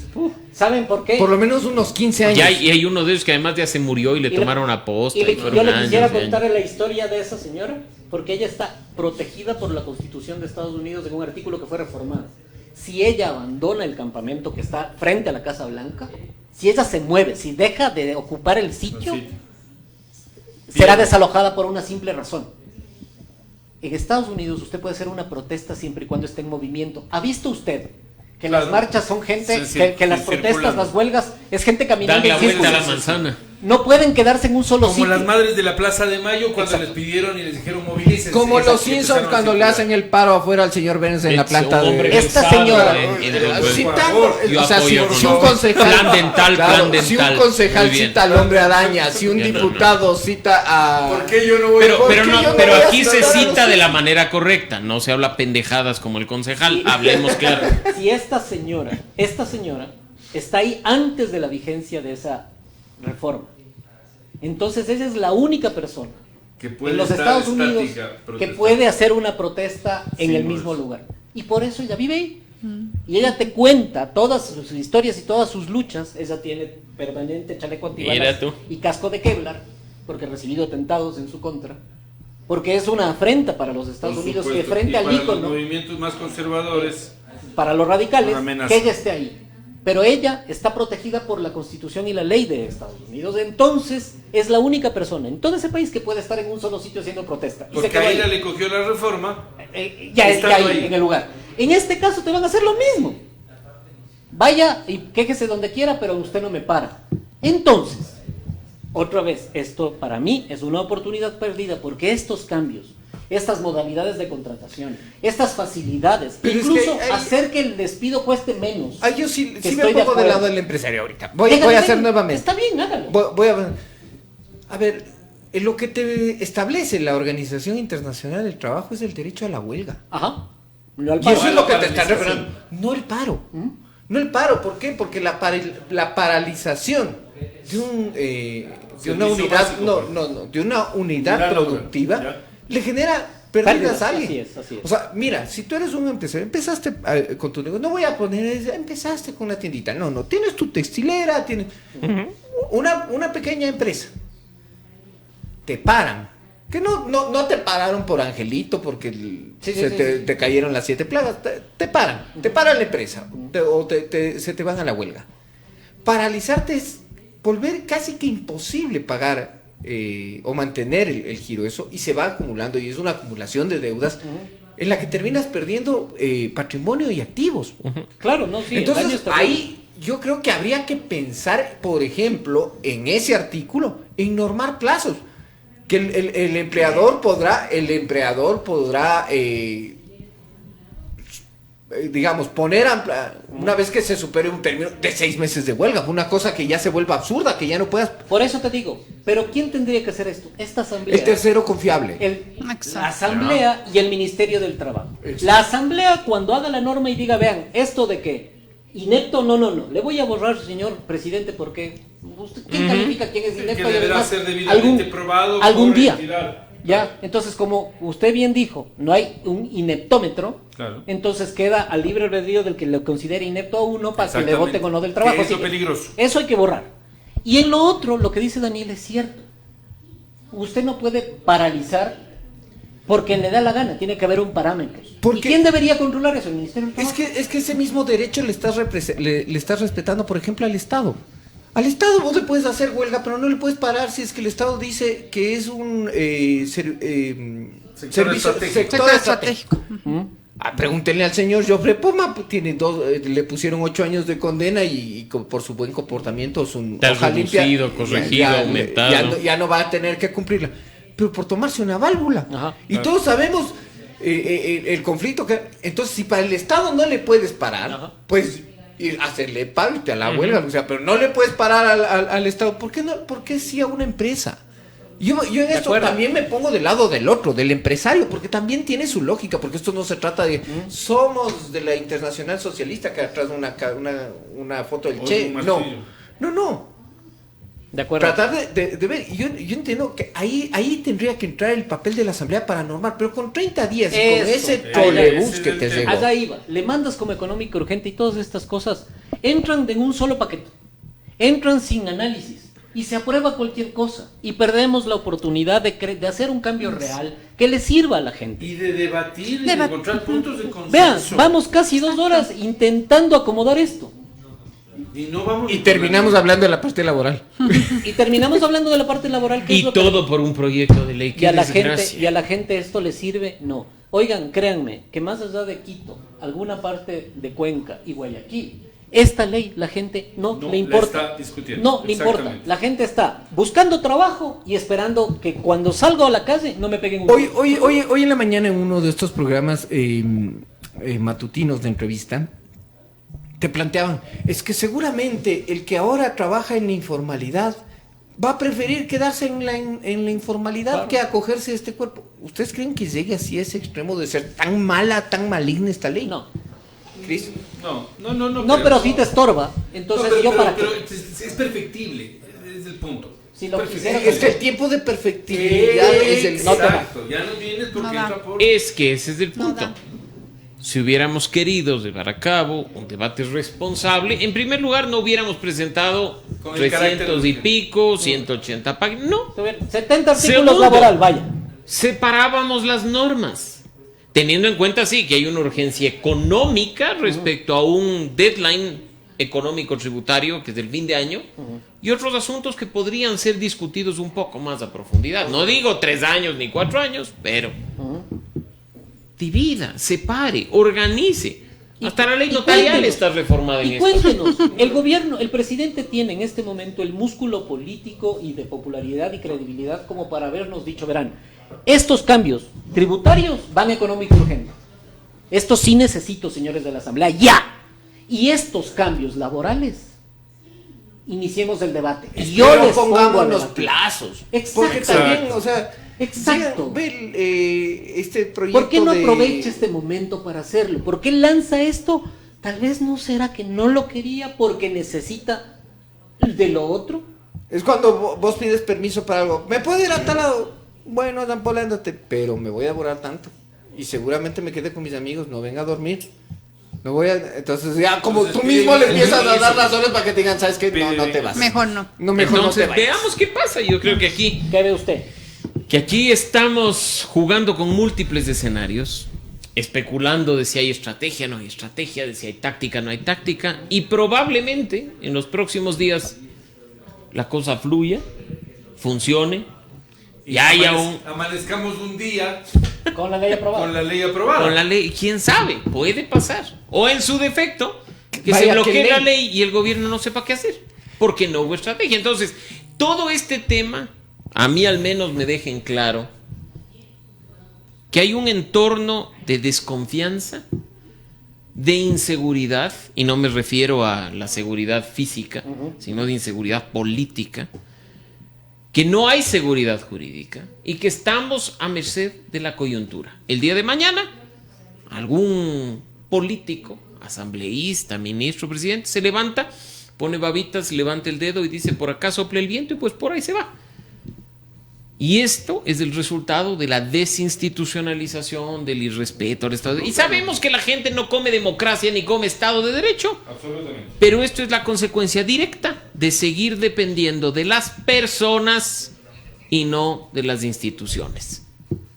¿Saben por qué? Por lo menos unos 15 años. Y hay uno de ellos que además ya se murió y le tomaron aposta. Y fueron yo le años quisiera y años. contar la historia de esa señora, porque ella está protegida por la Constitución de Estados Unidos en un artículo que fue reformado. Si ella abandona el campamento que está frente a la Casa Blanca, si ella se mueve, si deja de ocupar el sitio, Sí. será Bien. desalojada por una simple razón. En Estados Unidos usted puede hacer una protesta siempre y cuando esté en movimiento. ¿Ha visto usted que Claro. las marchas son gente, Sí, que las protestas, circulando. las huelgas, es gente caminando Dan la en vuelta a la círculos? manzana. No pueden quedarse en un solo Como sitio. las madres de la Plaza de Mayo cuando Exacto. les pidieron y les dijeron movilícense. Como Exacto, los y Simpsons empezaron a cuando le circular. hacen el paro afuera al señor Burns en la Es planta un hombre de... que Esta sabe señora, en educación. Citando, Yo o sea, si apoyo, un concejal, Plan dental, plan si un dental. concejal Muy bien. cita al hombre araña, si un No, no, no. diputado cita a... ¿Por qué yo no voy Pero, ¿por pero, qué no, yo pero voy a aquí se tratar a los cita de la Simpsons? manera correcta, no se habla pendejadas como el concejal, hablemos claro. si esta señora está ahí antes de la vigencia de esa reforma, entonces ella es la única persona Que puede en los estar Estados Unidos estática, que protestar. puede hacer una protesta en Sí, el por mismo eso. lugar. Y por eso ella vive ahí. Y ella te cuenta todas sus historias y todas sus luchas. Ella tiene permanente chaleco antibalas Mira tú. y casco de Kevlar, porque ha recibido atentados en su contra. Porque es una afrenta para los Estados Por Unidos que supuesto. frente Y al para los ícono, movimientos más conservadores. para los radicales, Una amenaza. que ella esté ahí. Pero ella está protegida por la Constitución y la ley de Estados Unidos. Entonces, es la única persona en todo ese país que puede estar en un solo sitio haciendo protesta. Y se Porque quedó a ahí. ella le cogió la reforma. Ya estando está ahí, ahí. en el lugar. En este caso te van a hacer lo mismo. Vaya y quéjese donde quiera, pero usted no me para. Entonces, otra vez, esto para mí es una oportunidad perdida porque estos cambios, estas modalidades de contratación, estas facilidades, Pero es incluso que hay- hacer que el despido cueste menos. Ah, yo sí, que sí me estoy de pongo del acuerdo. lado del empresario ahorita. Voy Déjame a hacer ver, nuevamente. Está bien, hágalo. Voy a ver, lo que te establece la Organización Internacional del Trabajo es el derecho a la huelga. Ajá. No al Y paro. eso es lo que te está paralización. refiriendo. No el paro. No el paro. ¿Por qué? Porque la paralización de una Servicio unidad, básico, de una unidad Unidad productiva laboral, le genera pérdidas a Así alguien. es, así es. O sea, mira, si tú eres un empresario, empezaste con tu negocio, no voy a poner, empezaste con una tiendita, no, tienes tu textilera, tienes una pequeña empresa. Te paran. Que no te pararon por Angelito porque Sí, te cayeron las 7 plagas. Te paran. Te para la empresa. Se te van a la huelga. Paralizarte es volver casi que imposible pagar o mantener el giro. Eso y se va acumulando y es una acumulación de deudas en la que terminas perdiendo patrimonio y activos. Claro, no, sí. el daño Entonces, está ahí yo creo que habría que pensar, por ejemplo, en ese artículo, en normar plazos. Que el empleador podrá, digamos, poner una vez que se supere un término de 6 meses de huelga, una cosa que ya se vuelva absurda, que ya no puedas. Por eso te digo, pero ¿quién tendría que hacer esto? Esta asamblea. El tercero confiable. Exacto. La asamblea y el Ministerio del Trabajo. La asamblea cuando haga la norma y diga, vean, esto de que inepto, no, le voy a borrar, señor presidente, porque usted, ¿quién califica quién es Que inepto? Y deberá además, ser debidamente probado algún por día. entidad. Ya, entonces como usted bien dijo, no hay un ineptómetro, Claro. entonces queda al libre albedrío del que lo considere inepto a uno para que le Exactamente. vote con lo del trabajo. Que es Así lo peligroso. Eso hay que borrar. Y en lo otro, lo que dice Daniel es cierto. Usted no puede paralizar porque le da la gana, tiene que haber un parámetro. Porque- ¿Y quién debería controlar eso? El Ministerio del Trabajo. Es que ese mismo derecho le estás respetando, por ejemplo, al Estado. Al Estado vos le puedes hacer huelga, pero no le puedes parar si es que el Estado dice que es un sector estratégico. Pregúntenle al señor Joffre Poma, tiene le pusieron 8 años de condena y por su buen comportamiento, su hoja limpia, corregido, aumentado. Ya no va a tener que cumplirla. Pero por tomarse una válvula. Ajá, y todos sabemos el conflicto que... Entonces, si para el Estado no le puedes parar, pues ir a hacerle parte a la huelga, o sea, pero no le puedes parar al Estado. ¿Por qué no? ¿Por qué sí a una empresa? Yo en esto también me pongo del lado del otro, del empresario, porque también tiene su lógica, porque esto no se trata de somos de la Internacional Socialista que atrás una foto del Che. No. De acuerdo. Tratar de ver, yo entiendo que ahí tendría que entrar el papel de la Asamblea para normar, pero con 30 días y con ese trolebús que te llegó. Allá iba, le mandas como económico urgente y todas estas cosas entran en un solo paquete, entran sin análisis y se aprueba cualquier cosa y perdemos la oportunidad de hacer un cambio real que le sirva a la gente. Y de debatir y de encontrar puntos de consenso. Vean, vamos casi 2 horas intentando acomodar esto. Y terminamos hablando de la parte laboral. Y terminamos hablando de la parte laboral. Y todo por un proyecto de ley. Y a la gente esto le sirve, no. Oigan, créanme, que más allá de Quito, alguna parte de Cuenca y Guayaquil, esta ley la gente no le importa. La está discutiendo. No le importa. La gente está buscando trabajo y esperando que cuando salgo a la calle no me peguen un... Hoy en la mañana en uno de estos programas matutinos de entrevista, te planteaban, es que seguramente el que ahora trabaja en la informalidad va a preferir quedarse en la informalidad que acogerse a este cuerpo. ¿Ustedes creen que llegue así a ese extremo de ser tan mala, tan maligna esta ley? No. ¿Cris? No, pero sí te estorba. Entonces pero es perfectible, es el punto. Si lo quisiera, es que el tiempo de perfectibilidad es el... Exacto, ya no tienes por qué entra por... Es que ese es el punto. da. Si hubiéramos querido llevar a cabo un debate responsable, en primer lugar no hubiéramos presentado Con el 300 y pico, 180 páginas. No. 70 artículos Segundo, laboral, vaya. Separábamos las normas, teniendo en cuenta, sí, que hay una urgencia económica respecto a un deadline económico tributario que es del fin de año y otros asuntos que podrían ser discutidos un poco más a profundidad. No digo 3 años ni 4 años, pero divida, separe, organice. Hasta la ley notarial está reformada en Y esto. cuéntenos, el gobierno, el presidente tiene en este momento el músculo político y de popularidad y credibilidad como para habernos dicho, verán, estos cambios tributarios van económico urgente. Esto sí necesito, señores de la Asamblea, ya. Y estos cambios laborales, iniciemos el debate. Y yo les pongo los plazos. Exacto. Porque también, o sea, Exacto. Ve este proyecto. ¿Por qué no aprovecha este momento para hacerlo? ¿Por qué lanza esto? Tal vez no será que no lo quería porque necesita de lo otro. Es cuando vos pides permiso para algo. ¿Me puedo ir a tal lado? Bueno, Dan Paul, ándate, pero me voy a demorar tanto. Y seguramente me quede con mis amigos, no venga a dormir. No voy a... Entonces ya como Entonces, tú mismo le empiezas a dar permiso. razones para que te digan, ¿sabes qué? No te vas. Mejor no. Mejor Entonces, no te vayas. veamos qué pasa. Yo creo que ¿Qué ve usted? aquí estamos jugando con múltiples escenarios, especulando de si hay estrategia, no hay estrategia, de si hay táctica, no hay táctica, y probablemente en los próximos días la cosa fluya, funcione, y haya amanezcamos un día Con la ley aprobada. con la ley aprobada. con la ley, quién sabe, puede pasar, o en su defecto, que Vaya, se bloquee ¿qué la ley? ley y el gobierno no sepa qué hacer, porque no hubo estrategia. Entonces, todo este tema, a mí al menos me deja en claro que hay un entorno de desconfianza, de inseguridad, y no me refiero a la seguridad física, sino de inseguridad política, que no hay seguridad jurídica y que estamos a merced de la coyuntura. El día de mañana, algún político, asambleísta, ministro, presidente, se levanta, pone babitas, levanta el dedo y dice, por acá sopla el viento, y pues por ahí se va. Y esto es el resultado de la desinstitucionalización, del irrespeto al Estado. Y sabemos que la gente no come democracia ni come Estado de Derecho. Absolutamente. Pero esto es la consecuencia directa de seguir dependiendo de las personas y no de las instituciones.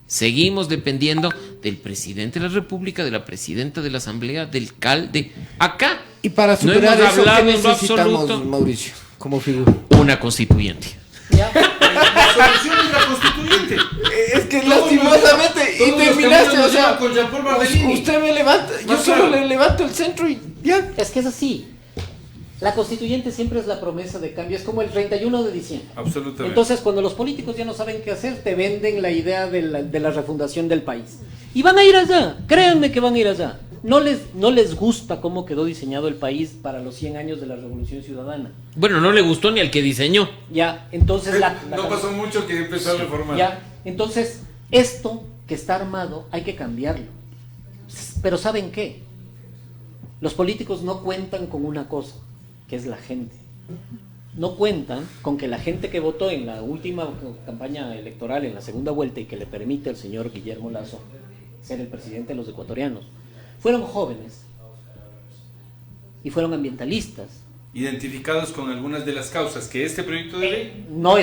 Seguimos dependiendo del presidente de la República, de la presidenta de la Asamblea, del CAL, de acá. Y para no superar hemos eso, ¿qué hablado en lo necesitamos, absoluto. Mauricio? como figura. Una constituyente. ¿Ya? La solución es la constituyente. Es que Todos lastimosamente, todos y los terminaste, caminos o sea, nos llevan con Jean-Paul Bardellini. usted me levanta, yo Más solo claro. le levanto el centro y ya. Es que es así. La constituyente siempre es la promesa de cambio, es como el 31 de diciembre. Absolutamente. Entonces, cuando los políticos ya no saben qué hacer, te venden la idea de la refundación del país. Y van a ir allá, créanme que van a ir allá. No les gusta cómo quedó diseñado el país para los 100 años de la Revolución Ciudadana. Bueno, no le gustó ni al que diseñó. Ya, entonces no pasó mucho que empezó a reformar. Ya, entonces, esto que está armado hay que cambiarlo. Pero ¿saben qué? Los políticos no cuentan con una cosa, que es la gente. No cuentan con que la gente que votó en la última campaña electoral, en la segunda vuelta, y que le permite al señor Guillermo Lasso ser el presidente de los ecuatorianos, fueron jóvenes y fueron ambientalistas. Identificados con algunas de las causas que este proyecto de ley No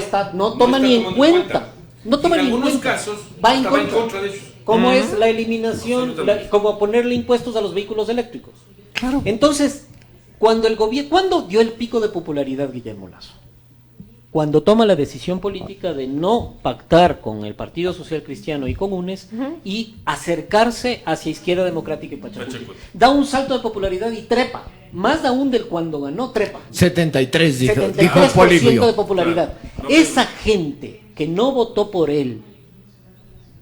toma ni en tomando cuenta. No toma en ni en algunos cuenta. casos Va en estaba en contra. contra de ellos. Como es la eliminación, Absolutamente. como ponerle impuestos a los vehículos eléctricos. Claro. Entonces, cuando el gobierno, ¿cuándo dio el pico de popularidad Guillermo Lasso? Cuando toma la decisión política de no pactar con el Partido Social Cristiano y con UNES y acercarse hacia Izquierda Democrática y Pachacuti. Pachacuti. Da un salto de popularidad y trepa, más aún del cuando ganó, trepa. 73 dijo 73% Polibio. de popularidad. Claro. No, Esa gente que no votó por él,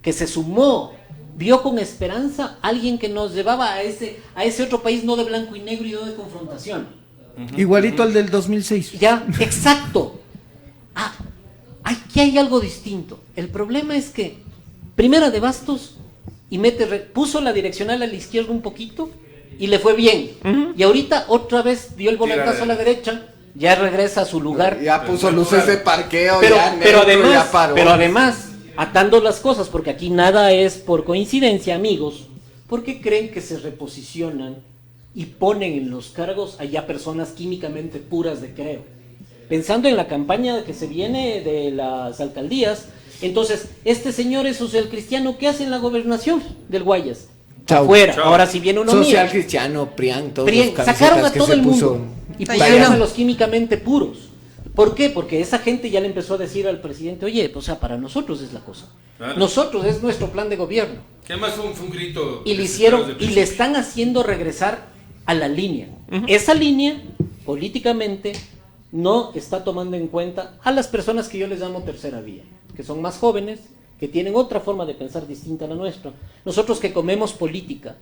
que se sumó, vio con esperanza a alguien que nos llevaba a ese otro país no de blanco y negro y no de confrontación. Igualito al del 2006. Ya, exacto. Aquí hay algo distinto. El problema es que Primera de Bastos y puso la direccional a la izquierda un poquito y le fue bien. Y ahorita otra vez dio el volantazo a la derecha, ya regresa a su lugar. Ya puso luces de parqueo, Pero, ya pero neutro, además, ya paró. pero además, atando las cosas, porque aquí nada es por coincidencia, amigos, porque creen que se reposicionan y ponen en los cargos allá personas químicamente puras de creo. Pensando en la campaña que se viene de las alcaldías, entonces, este señor es social cristiano, ¿qué hace en la gobernación del Guayas? Chau. Afuera, Chau. ahora si viene uno Social mío. cristiano, Prián, todos Prián, los sacaron a camisetas que todo se el puso. mundo y Ahí pusieron está. a los químicamente puros. ¿Por qué? Porque esa gente ya le empezó a decir al presidente, oye, o sea, para nosotros es la cosa. Claro. Nosotros es nuestro plan de gobierno. Que además fue un grito. Y le desesperado hicieron, de y le están haciendo regresar a la línea. Esa línea, políticamente, no está tomando en cuenta a las personas que yo les llamo tercera vía, que son más jóvenes, que tienen otra forma de pensar distinta a la nuestra. Nosotros que comemos política,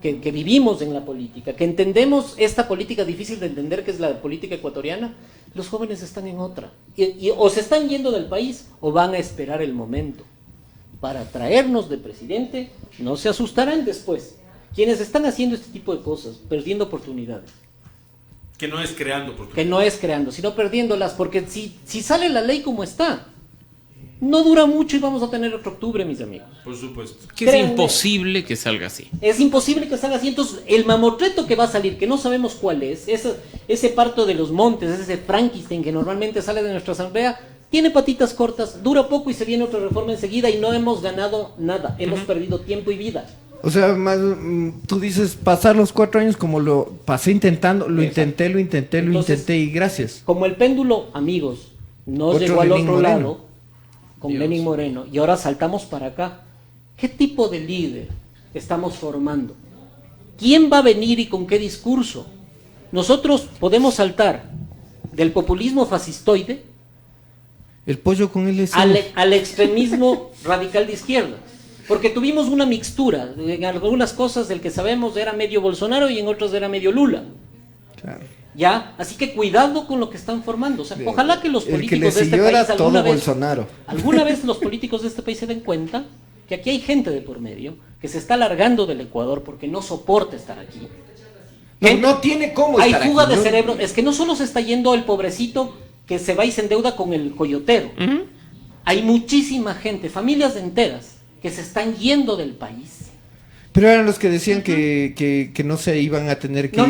que vivimos en la política, que entendemos esta política difícil de entender, que es la política ecuatoriana, los jóvenes están en otra. Y o se están yendo del país o van a esperar el momento para traernos de presidente. No se asustarán después. Quienes están haciendo este tipo de cosas, perdiendo oportunidades. Que no es creando oportunidades. Que no es creando, sino perdiéndolas, porque si sale la ley como está, no dura mucho y vamos a tener otro octubre, mis amigos. Por supuesto. Que es Créanme. imposible que salga así. Es imposible que salga así. Entonces, el mamotreto que va a salir, que no sabemos cuál es, ese parto de los montes, ese Frankenstein que normalmente sale de nuestra asamblea, tiene patitas cortas, dura poco y se viene otra reforma enseguida y no hemos ganado nada. Hemos perdido tiempo y vida. O sea, más, tú dices pasar los 4 años como lo pasé intentando, lo Exacto. intenté Entonces, y gracias. Como el péndulo, amigos, no Otro llegó al Lenín otro Moreno. lado, con Dios. Lenín Moreno, y ahora saltamos para acá. ¿Qué tipo de líder estamos formando? ¿Quién va a venir y con qué discurso? Nosotros podemos saltar del populismo fascistoide El pollo con él es al extremismo radical de izquierda. Porque tuvimos una mixtura. En algunas cosas del que sabemos era medio Bolsonaro y en otras era medio Lula. Claro. ¿Ya? Así que cuidado con lo que están formando. O sea, ojalá que los El que políticos le de este siguió país era todo Bolsonaro. alguna vez los políticos de este país se den cuenta que aquí hay gente de por medio que se está largando del Ecuador porque no soporta estar aquí. No tiene cómo Hay estar fuga aquí, de ¿no? cerebro. Es que no solo se está yendo el pobrecito que se va y se endeuda con el coyotero. Hay muchísima gente, familias enteras, que se están yendo del país. Pero eran los que decían que no se iban a tener que ir.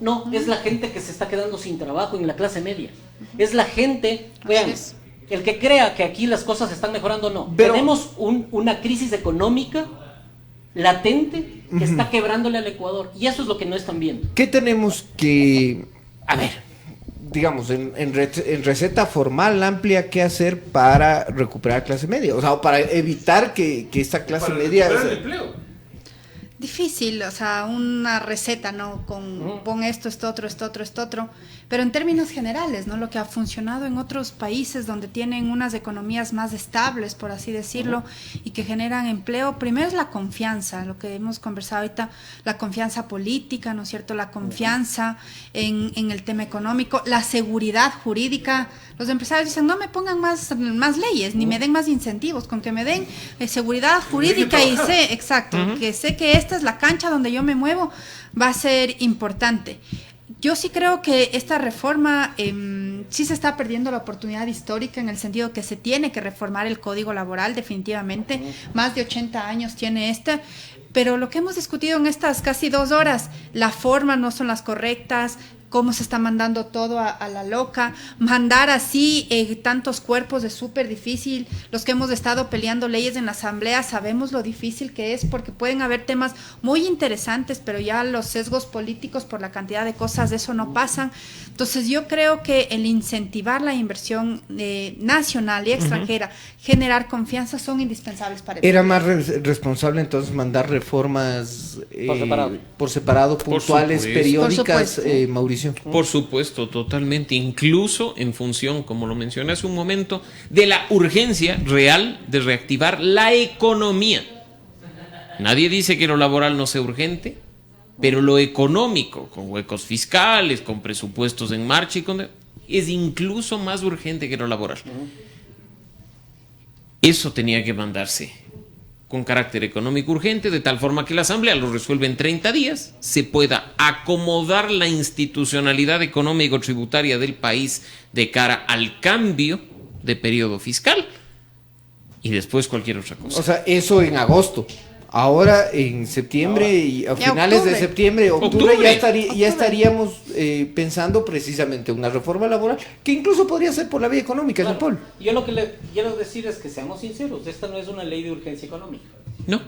No, es la gente que se está quedando sin trabajo en la clase media. Es la gente, vean, es. el que crea que aquí las cosas están mejorando, no. Pero- Tenemos una crisis económica latente que está quebrándole al Ecuador. Y eso es lo que no están viendo. ¿Qué tenemos que...? A ver, digamos, en receta formal amplia, qué hacer para recuperar clase media, o sea, para evitar que esta clase Para media... recuperar el empleo. Difícil, o sea, una receta, ¿no? Con pon esto, esto otro, pero en términos generales, ¿no? Lo que ha funcionado en otros países donde tienen unas economías más estables, por así decirlo, y que generan empleo, primero es la confianza, lo que hemos conversado ahorita, la confianza política, ¿no es cierto? La confianza en el tema económico, la seguridad jurídica. Los empresarios dicen, no me pongan más leyes, ni me den más incentivos, con que me den seguridad jurídica y sé, exacto, que sé que esta es la cancha donde yo me muevo, va a ser importante. Yo sí creo que esta reforma sí se está perdiendo la oportunidad histórica, en el sentido que se tiene que reformar el Código Laboral, definitivamente. Más de 80 años tiene pero lo que hemos discutido en estas casi 2 horas, la forma no son las correctas, cómo se está mandando todo a la loca, mandar así tantos cuerpos es súper difícil. Los que hemos estado peleando leyes en la asamblea sabemos lo difícil que es, porque pueden haber temas muy interesantes, pero ya los sesgos políticos por la cantidad de cosas de eso no pasan. Entonces yo creo que el incentivar la inversión nacional y extranjera, generar confianza, son indispensables para ¿Era más responsable entonces mandar reformas por separado, puntuales, supuesto. periódicas, Mauricio? Por supuesto, totalmente, incluso en función, como lo mencioné hace un momento, de la urgencia real de reactivar la economía. Nadie dice que lo laboral no sea urgente, pero lo económico, con huecos fiscales, con presupuestos en marcha, es incluso más urgente que lo laboral. Eso tenía que mandarse con carácter económico urgente, de tal forma que la Asamblea lo resuelve en 30 días, se pueda acomodar la institucionalidad económico-tributaria del país de cara al cambio de periodo fiscal y después cualquier otra cosa. O sea, eso en agosto. Ahora en septiembre y a finales de septiembre, octubre. Ya estaríamos pensando precisamente una reforma laboral que incluso podría ser por la vía económica, Claro. Jean Paul. Yo lo que le quiero decir es que seamos sinceros, esta no es una ley de urgencia económica. No.